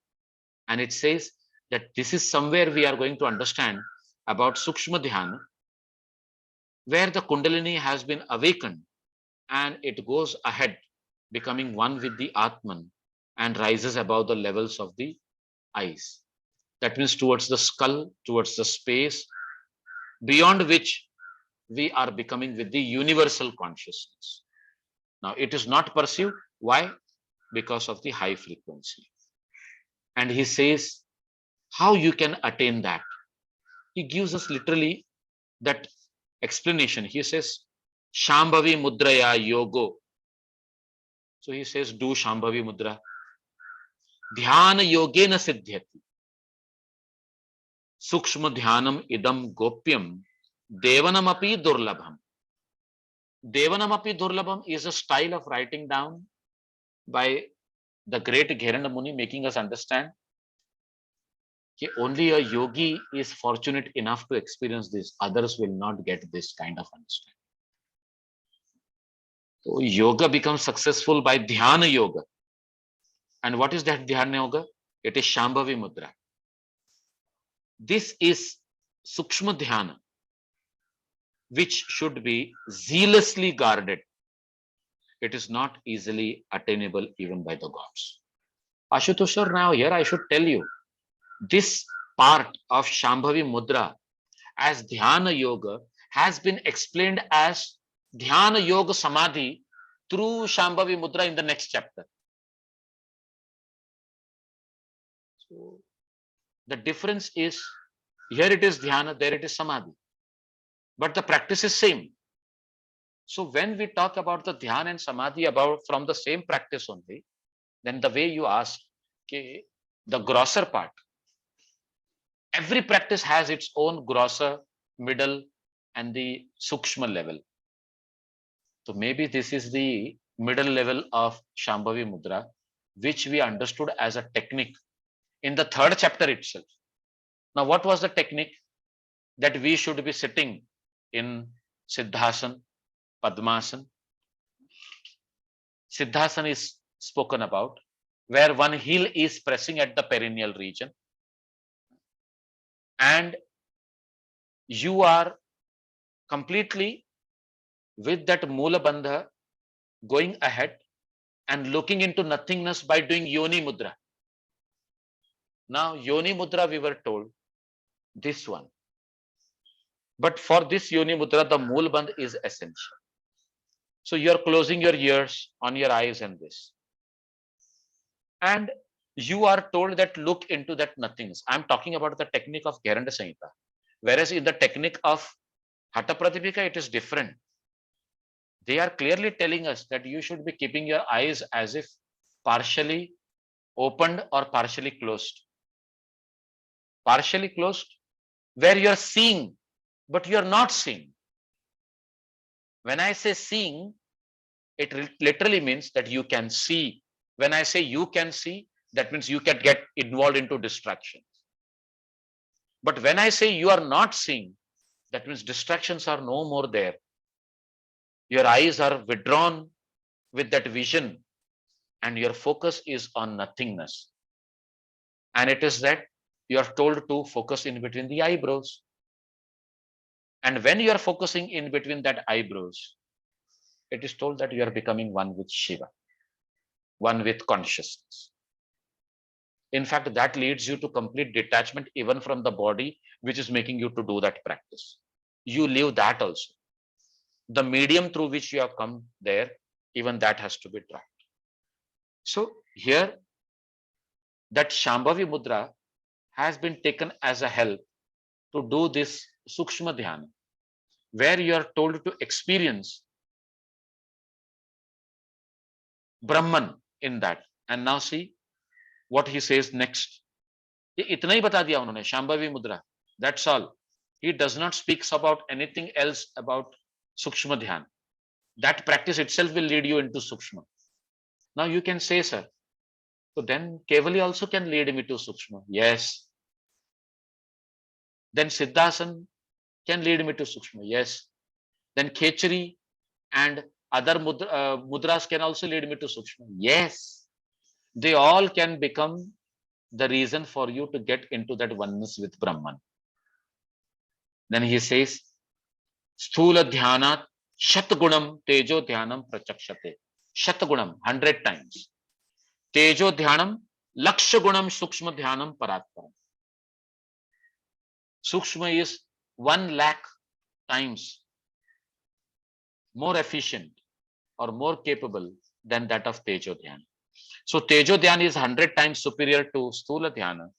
And it says that this is somewhere we are going to understand about Sukshma Dhyana, where the Kundalini has been awakened and it goes ahead, becoming one with the Atman and rises above the levels of the eyes. That means towards the skull, towards the space, beyond which we are becoming with the universal consciousness. Now, it is not perceived. Why? Because of the high frequency. And he says, how you can attain that? He gives us literally that explanation. He says, Shambhavi Mudraya Yogo. So he says, do Shambhavi Mudra. Dhyana Yogena Siddhyati. Sukshma Dhyanam Idam Gopyam Devanam Api Durlabham. Devanam Api Durlabham is a style of writing down by the great Gheranda Muni, making us understand that only a yogi is fortunate enough to experience this. Others will not get this kind of understanding. So yoga becomes successful by dhyana yoga. And what is that dhyana yoga? It is Shambhavi Mudra. This is Sukshma Dhyana, which should be zealously guarded. It is not easily attainable even by the gods. Ashutosh, now here I should tell you, this part of Shambhavi Mudra as Dhyana Yoga has been explained as Dhyana Yoga Samadhi through Shambhavi Mudra in the next chapter. So the difference is, here it is Dhyana, there it is Samadhi. But the practice is same. So when we talk about the Dhyana and Samadhi about from the same practice only, then the way you ask, okay, the grosser part, every practice has its own grosser, middle, and the Sukshma level. So maybe this is the middle level of Shambhavi Mudra, which we understood as a technique in the third chapter itself. Now, what was the technique? That we should be sitting in Siddhasana, Padmasana. Siddhasana is spoken about, where one heel is pressing at the perineal region, and you are completely with that Mula Bandha going ahead and looking into nothingness by doing Yoni Mudra. Now, Yoni Mudra, we were told, this one. But for this Yoni Mudra, the Mula Bandha is essential. So you are closing your ears on your eyes and this. And you are told that look into that nothingness. I'm talking about the technique of Gheranda Samhita. Whereas in the technique of Hatha Pratipika, it is different. They are clearly telling us that you should be keeping your eyes as if partially opened or partially closed. Partially closed, where you are seeing, but you are not seeing. When I say seeing, it literally means that you can see. When I say you can see, that means you can get involved into distractions. But when I say you are not seeing, that means distractions are no more there. Your eyes are withdrawn with that vision and your focus is on nothingness. And it is that you are told to focus in between the eyebrows. And when you are focusing in between that eyebrows, it is told that you are becoming one with Shiva, one with consciousness. In fact, that leads you to complete detachment even from the body, which is making you to do that practice. You leave that also. The medium through which you have come there, even that has to be dropped. So here, that Shambhavi Mudra has been taken as a help to do this Sukshma Dhyana, where you are told to experience Brahman in that. And now see what he says next. ये इतना ही बता दिया उन्होंने, Shambhavi Mudra. That's all. He does not speaks about anything else about Sukshma Dhyan. That practice itself will lead you into Sukshma. Now you can say, sir, so then Kaivalya also can lead me to Sukshma. Yes. Then Siddhasana can lead me to Sukshma. Yes. Then Khechari and other mudras can also lead me to Sukshma. Yes. They all can become the reason for you to get into that oneness with Brahman. Then he says, Sthula Dhyanat Shatgunam Tejo Dhyanam Prachakshate. Shatgunam, 100 times. Tejo Dhyanam Lakshagunam Sukshma Dhyanam Paratparam. Sukshma is 1 lakh times more efficient or more capable than that of Tejo Dhyan. So Tejo Dhyan is 100 times superior to Sthula Dhyana,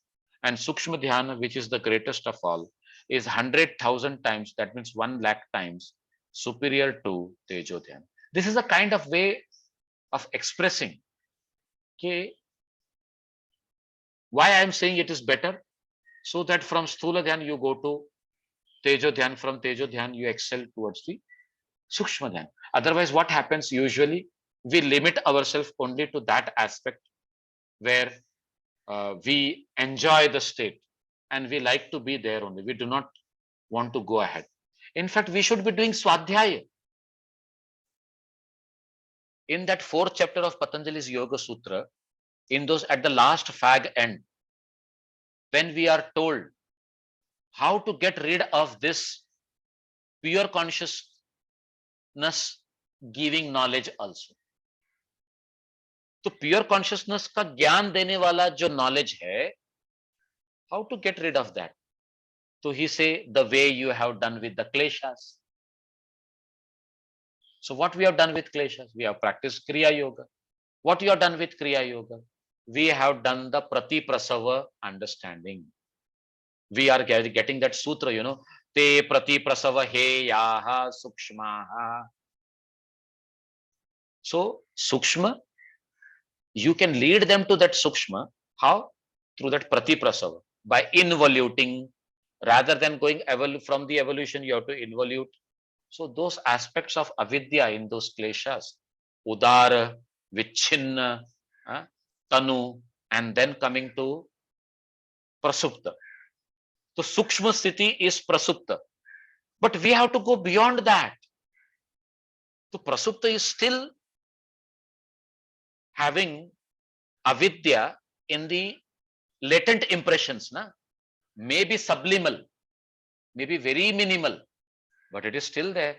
and Sukshma Dhyana, which is the greatest of all, is 100,000 times, that means 1 lakh times superior to Tejo Dhyan. This is a kind of way of expressing why I am saying it is better, so that from Sthula Dhyan you go to Tejo Dhyan, from Tejo Dhyan you excel towards the Sukshma Dhyan. Otherwise, what happens usually, we limit ourselves only to that aspect where we enjoy the state and we like to be there only. We do not want to go ahead. In fact, we should be doing Swadhyaya. In that 4th chapter of Patanjali's Yoga Sutra, in those at the last fag end, when we are told how to get rid of this pure consciousness giving knowledge also. तो pure consciousness का ज्ञान देने वाला जो knowledge है, how to get rid of that? तो he says the way you have done with the kleshas. So what we have done with kleshas? We have practiced Kriya Yoga. What you have done with Kriya Yoga? We have done the Prati Prasava understanding. We are getting that sutra, Te Prati Prasava He Yaha Sukshmaha. So Sukshma, you can lead them to that Sukshma. How? Through that Prati Prasava. By involuting, rather than going from the evolution, you have to involute. So those aspects of avidya in those kleshas, Udara, Vichhinna, Tanu, and then coming to Prasupta. So Sukshma Sthiti is Prasupta. But we have to go beyond that. So Prasupta is still having avidya in the latent impressions, maybe subliminal, maybe very minimal, but it is still there.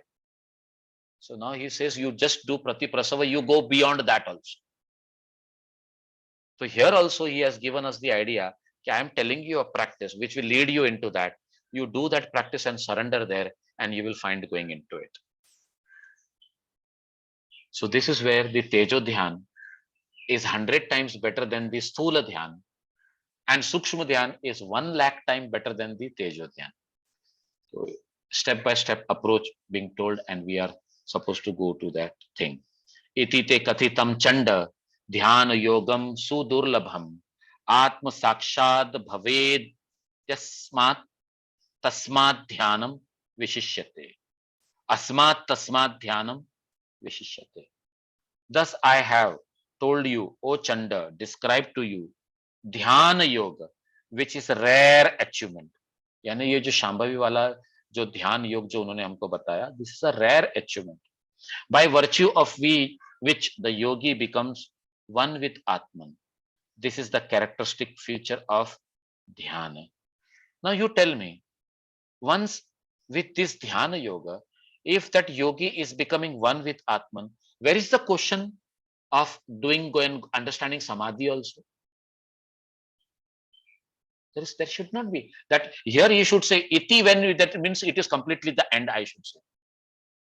So now he says, you just do Prati Prasava, you go beyond that also. So here also he has given us the idea, I am telling you a practice which will lead you into that. You do that practice and surrender there, and you will find going into it. So this is where the Tejo Dhyan is 100 times better than the Sthula Dhyan, and Sukshma Dhyan is 1 lakh times better than the Tejo Dhyan. So step by step approach being told, and we are supposed to go to that thing. Iti te kathitam chanda dhyana yogam sudurlabham atma sakshad bhaved yasmat tasmat dhyanam vishishyate. Asmat tasmat dhyanam vishishyate. Thus I have told you, O Chanda, described to you dhyana yoga, which is a rare achievement. यानी ये जो शांभवी वाला जो ध्यान योग जो उन्होंने हमको बताया, this is a rare achievement, by virtue of which the yogi becomes one with Atman. This is the characteristic feature of dhyana. Now you tell me, once with this dhyana yoga, If that yogi is becoming one with Atman, where is the question of doing, going, understanding Samadhi also? There should not be. That here you should say iti, when that means it is completely the end, I should say.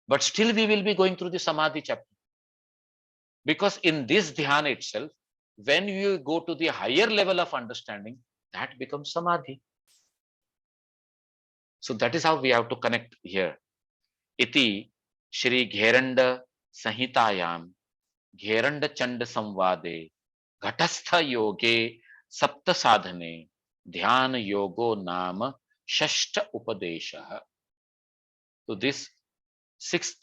But still we will be going through the Samadhi chapter. Because in this dhyana itself, when you go to the higher level of understanding, that becomes Samadhi. So that is how we have to connect here. Iti Shri Gheranda Samhitayam Gheranda Chanda Samvade Ghatastha Yoge Sapta Sadhane Dhyana Yogo Nama Shashta Upadesha. So this sixth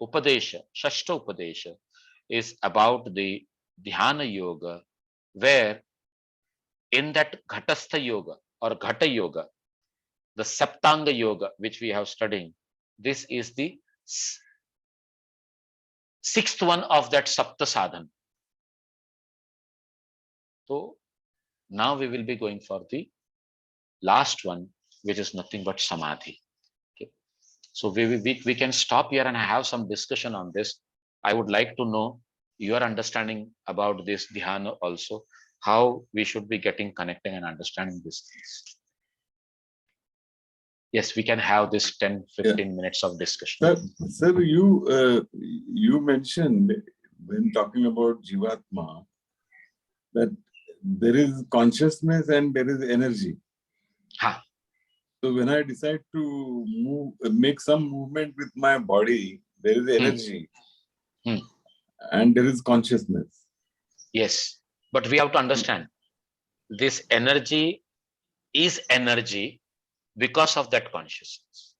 Upadesha, Shashta Upadesha, is about the Dhyana Yoga, where in that Ghatastha Yoga or Ghata Yoga, the Saptanga Yoga, which we have studied, this is the sixth one of that Sapta Sadhan. So now we will be going for the last one, which is nothing but Samadhi. Okay. So we can stop here and have some discussion on this. I would like to know your understanding about this dhyana also, how we should be getting connecting and understanding these things. Yes, we can have this 10-15 minutes of discussion. Sir, you mentioned when talking about Jivatma that there is consciousness and there is energy. Ha. So when I decide to make some movement with my body, there is energy and there is consciousness. Yes, but we have to understand this energy is energy because of that consciousness.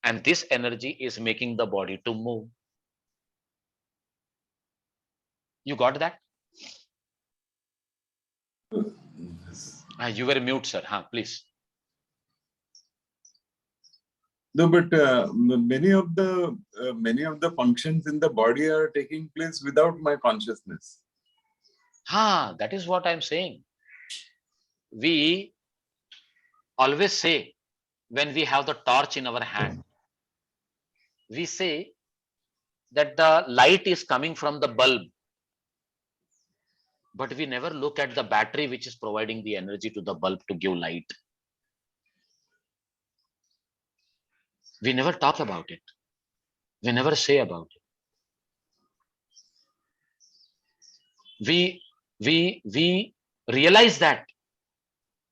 And this energy is making the body to move. You got that? You were mute, sir. Please. No, but many of the functions in the body are taking place without my consciousness. That is what I'm saying. We always say, when we have the torch in our hand, we say that the light is coming from the bulb, but we never look at the battery which is providing the energy to the bulb to give light. We never talk about it. We never say about it. We realize that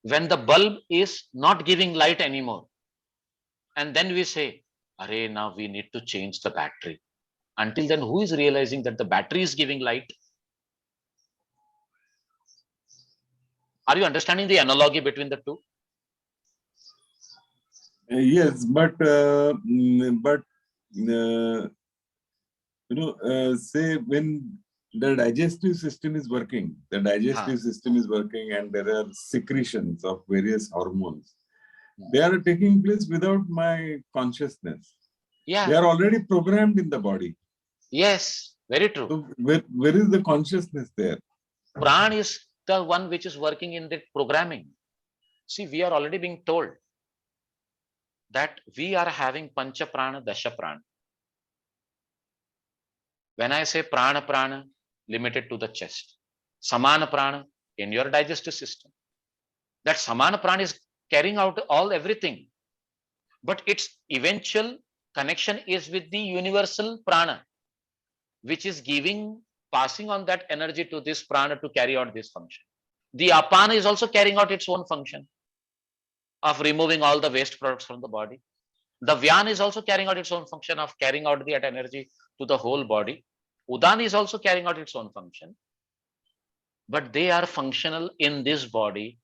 when the bulb is not giving light anymore, and then we say, "Arey, now we need to change the battery." Until then, who is realizing that the battery is giving light? Are you understanding the analogy between the two? Yes, but say when the digestive system is working, and there are secretions of various hormones. They are taking place without my consciousness. Yeah. They are already programmed in the body. Yes, very true. So where is the consciousness there? Pran is the one which is working in the programming. See, we are already being told that we are having pancha prana, dasha prana. When I say prana, limited to the chest. Samana prana in your digestive system. That samana prana is carrying out everything. But its eventual connection is with the universal prana, which is passing on that energy to this prana to carry out this function. The apana is also carrying out its own function of removing all the waste products from the body. The vyana is also carrying out its own function of carrying out that energy to the whole body. Udana is also carrying out its own function. But they are functional in this body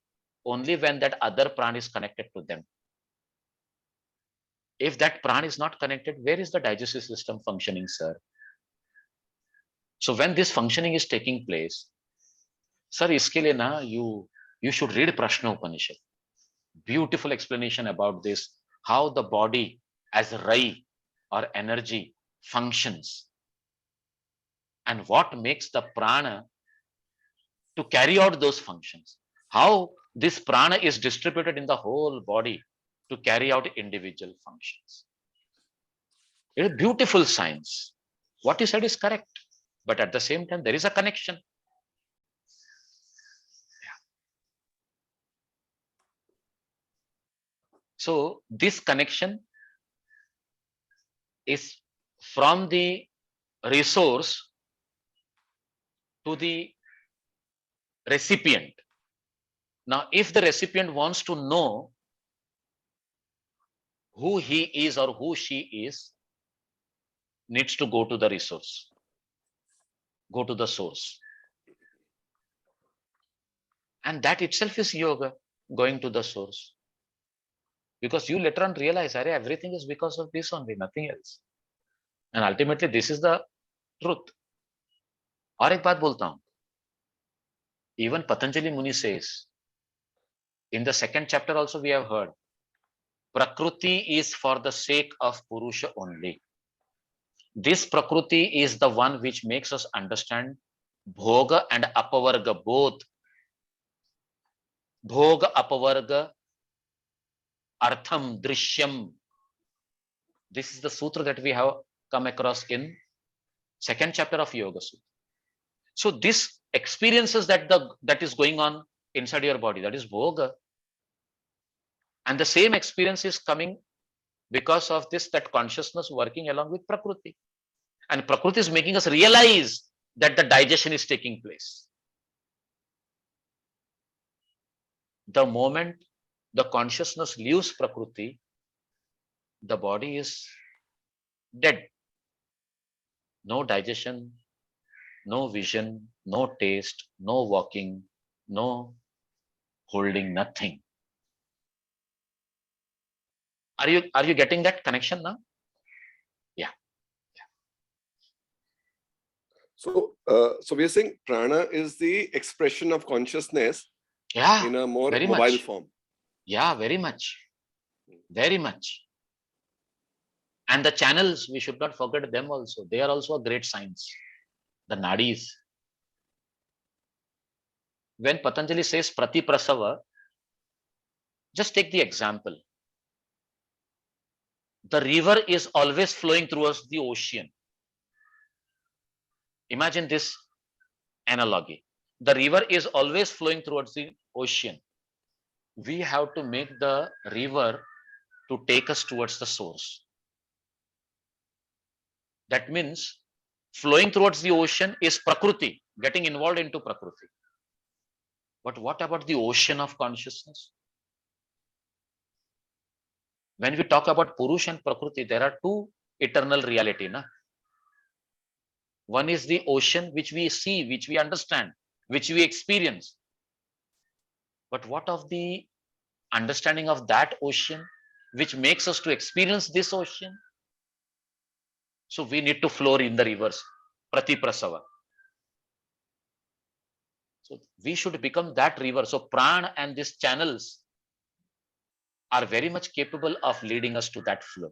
only when that other prana is connected to them. If that prana is not connected, where is the digestive system functioning, sir? So when this functioning is taking place, sir, iske liye na, you should read Prashna Upanishad. Beautiful explanation about this, how the body as rai or energy functions, and what makes the prana to carry out those functions. How this prana is distributed in the whole body to carry out individual functions. It is beautiful science. What you said is correct, but at the same time, there is a connection. So this connection is from the resource to the recipient. Now, if the recipient wants to know who he is or who she is, needs to go to the resource, go to the source. And that itself is yoga, going to the source. Because you later on realize, everything is because of this only, nothing else. And ultimately, this is the truth. और एक बात बोलता हूं, even Patanjali Muni says, in the second chapter also we have heard, Prakriti is for the sake of Purusha only. This Prakriti is the one which makes us understand Bhoga and Apavarga both. Bhoga, Apavarga, Artham, Drishyam. This is the sutra that we have come across in second chapter of Yoga Sutra. So this experiences that is going on inside your body, that is Bhoga. And the same experience is coming because of this, that consciousness working along with Prakriti. And Prakriti is making us realize that the digestion is taking place. The moment the consciousness leaves Prakriti, the body is dead. No digestion, no vision, no taste, no walking, no holding, nothing. Are you getting that connection now? Yeah. So we are saying prana is the expression of consciousness in a more mobile form. Yeah, very much. Very much. And the channels, we should not forget them also. They are also a great science. The nadis. When Patanjali says prati prasava, just take the example. The river is always flowing towards the ocean. Imagine this analogy. The river is always flowing towards the ocean. We have to make the river to take us towards the source. That means flowing towards the ocean is Prakriti, getting involved into Prakriti. But what about the ocean of consciousness? When we talk about Purush and Prakriti, there are two eternal reality. Na? One is the ocean which we see, which we understand, which we experience. But what of the understanding of that ocean which makes us to experience this ocean? So we need to flow in the rivers, Prati Prasava. So we should become that river. So prana and these channels are very much capable of leading us to that flow,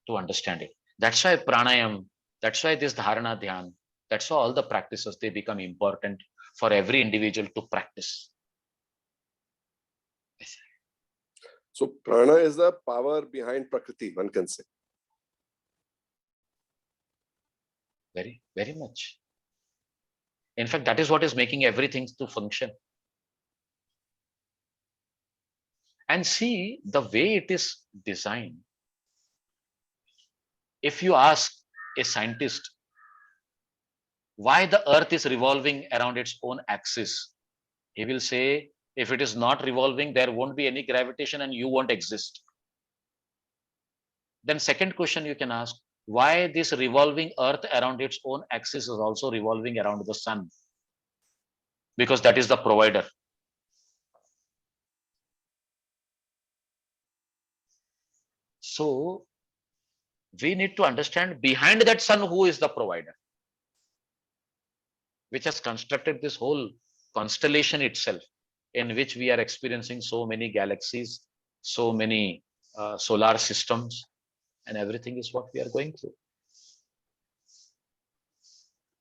to understand it. That's why pranayam, that's why this dharana dhyan, that's why all the practices, they become important for every individual to practice. So prana is the power behind Prakriti, one can say. Very, very much. In fact, that is what is making everything to function. And see the way it is designed. If you ask a scientist why the earth is revolving around its own axis, he will say, if it is not revolving, there won't be any gravitation and you won't exist. Then second question you can ask, why this revolving earth around its own axis is also revolving around the sun? Because that is the provider. So we need to understand behind that sun who is the provider, which has constructed this whole constellation itself, in which we are experiencing so many galaxies, so many solar systems, and everything is what we are going through.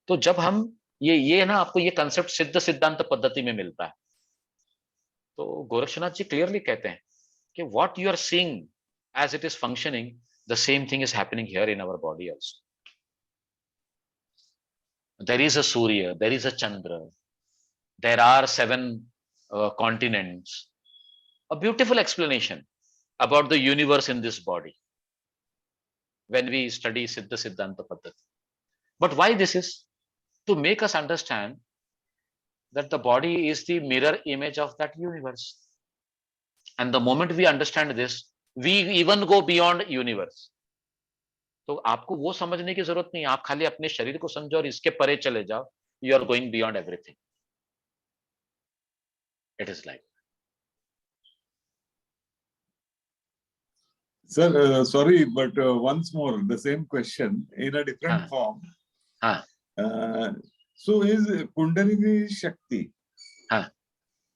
तो जब हम ये ना आपको ये concept सिद्ध सिद्धांत पद्धति में मिलता है, तो गोरक्षनाथ जी क्लियरली कहते हैं कि what you are seeing as it is functioning, The same thing is happening here in our body also. There is a Surya, there is a Chandra, there are 7 continents. A beautiful explanation about the universe in this body when we study Siddhasana Paddhati. But why this is? To make us understand that the body is the mirror image of that universe. And the moment we understand this, we even go beyond universe. तो आपको वो समझने की जरूरत नहीं, आप खाली अपने शरीर को समझो और इसके परे चले जाओ. You are going beyond everything. It is like. Sir, sorry, but once more, the same question in a different form. So is Kundalini Shakti,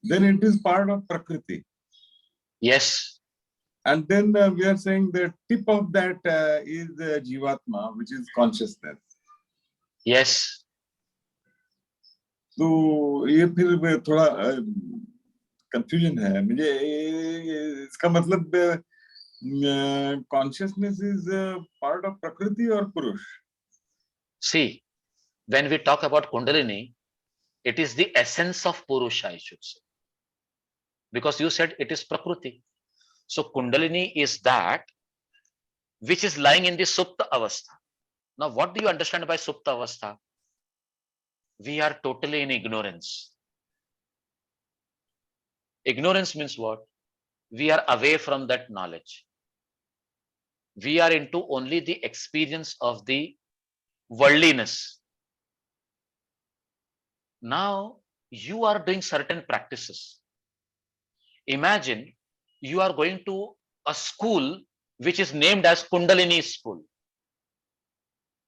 then it is part of Prakriti. Yes. And then we are saying the tip of that is Jivatma, which is consciousness. Yes. तो ये फिर थोड़ा confusion है मुझे. इसका मतलब consciousness is part of Prakriti or Purush? See, when we talk about Kundalini, it is the essence of Purusha, I should say. Because you said it is Prakriti. So Kundalini is that which is lying in the Supta Avastha. Now, what do you understand by Supta Avastha? We are totally in ignorance. Ignorance means what? We are away from that knowledge. We are into only the experience of the worldliness. Now, you are doing certain practices. Imagine you are going to a school which is named as Kundalini school.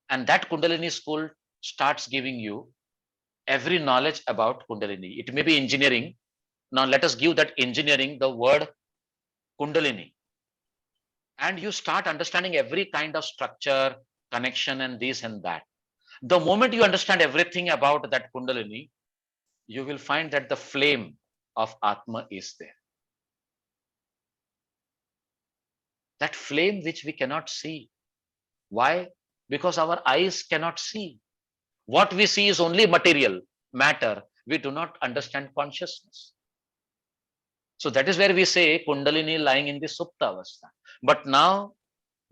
And that Kundalini school starts giving you every knowledge about Kundalini. It may be engineering. Now let us give that engineering the word Kundalini. And you start understanding every kind of structure, connection, and this and that. The moment you understand everything about that Kundalini, you will find that the flame of Atma is there. That flame which we cannot see. Why? Because our eyes cannot see. What we see is only material, matter. We do not understand consciousness. So that is where we say Kundalini lying in the Supta Avastha. But now,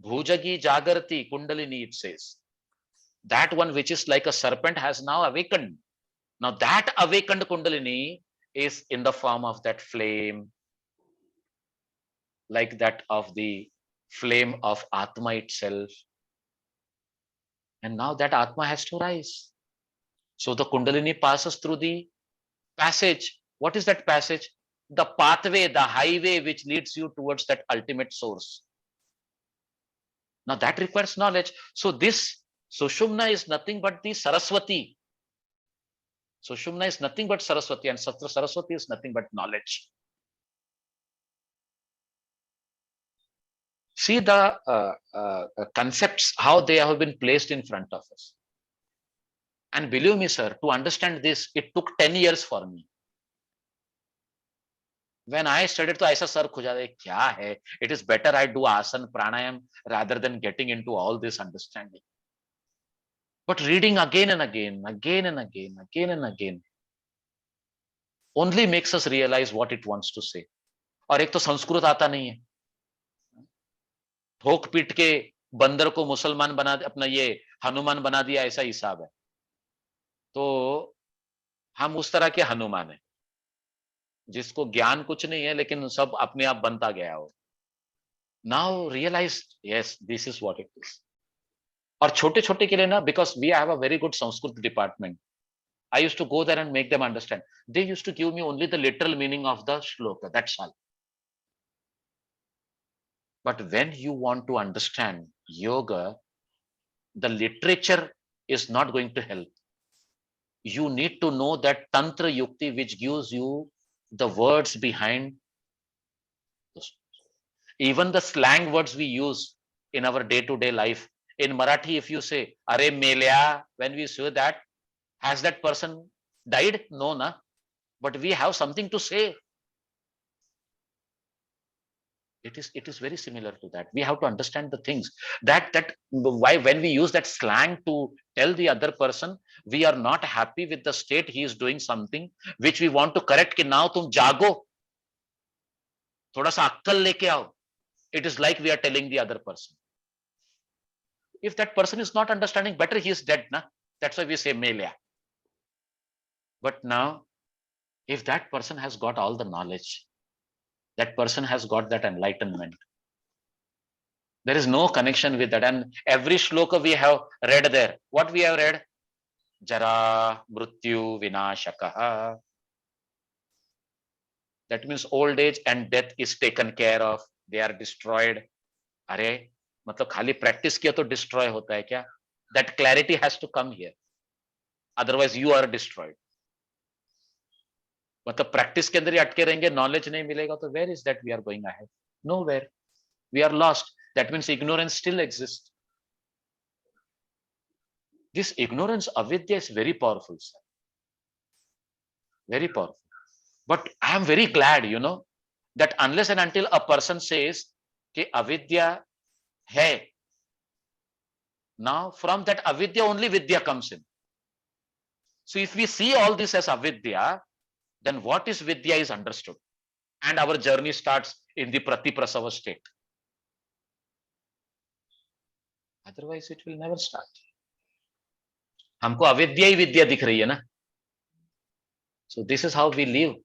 Bhujagi Jagarti Kundalini, it says. That one which is like a serpent has now awakened. Now that awakened Kundalini is in the form of that flame, like that of the flame of Atma itself. And now that Atma has to rise. So the Kundalini passes through the passage. What is that passage? The pathway, the highway which leads you towards that ultimate source. Now that requires knowledge. So this Sushumna is nothing but the Saraswati. Sushumna is nothing but Saraswati, and Saraswati is nothing but knowledge. See the concepts, how they have been placed in front of us. And believe me, sir, to understand this, it took 10 years for me. When I studied, तो ऐसा sir खुजा दे क्या है? It is better I do asana pranayam rather than getting into all this understanding. But reading again and again, only makes us realize what it wants to say. और एक तो संस्कृत आता नहीं है. ठोक पीट के बंदर को मुसलमान बना अपना ये हनुमान बना दिया, ऐसा हिसाब है. तो हम उस तरह के हनुमान है जिसको ज्ञान कुछ नहीं है लेकिन सब अपने आप बनता गया हो. Now realized, yes, this is what it is. और छोटे छोटे के लिए ना, because we have a very good Sanskrit department, I used to go there and make them understand. They used to give me only the literal meaning of the shloka, that's all. But when you want to understand yoga, the literature is not going to help. You need to know that Tantra Yukti which gives you the words behind. Even the slang words we use in our day-to-day life. In Marathi, if you say, Are melya, when we say that, has that person died? No, na. But we have something to say. It is very similar to that. We have to understand the things that why when we use that slang to tell the other person we are not happy with the state he is doing something which we want to correct कि now तुम जागो थोड़ा सा अक्कल लेके आओ. It is like we are telling the other person. If that person is not understanding, better he is dead, na. That's why we say melya. But now, if that person has got all the knowledge, that person has got that enlightenment, there is no connection with that. And every shloka we have read there, what we have read? Jara, Mrityu, Vinashakaha. That means old age and death is taken care of. They are destroyed. अरे मतलब खाली practice किया तो destroy होता है क्या? That clarity has to come here. Otherwise you are destroyed. मतलब practice के अंदर ही अटके रहेंगे, नॉलेज नहीं मिलेगा तो where is that we are going ahead? Nowhere. We are lost. That means ignorance still exists. This ignorance, avidya, is very powerful, sir. Very powerful. But I am very glad, that unless and until a person says कि avidya hai, now from that avidya only vidya comes in. So if we see all this as avidya, then what is vidya is understood. And our journey starts in the pratiprasava state. Otherwise it will never start. हमको अविद्या ही विद्या दिख रही है ना. So this is how we live.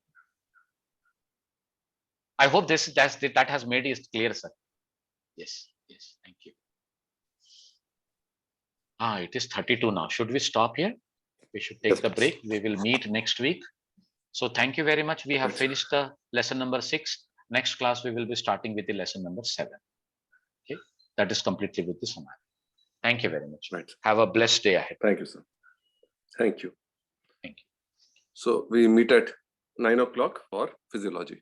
I hope that has made it clear, sir. Yes, thank you. It is 32 now. Should we stop here? We should take the break. We will meet next week. So thank you very much. We have finished the lesson number 6. Next class, we will be starting with the lesson number 7. Okay, that is completely with the Samadhi. Thank you very much. Right. Have a blessed day ahead. Thank you, sir. Thank you. Thank you. So we meet at 9 o'clock for physiology.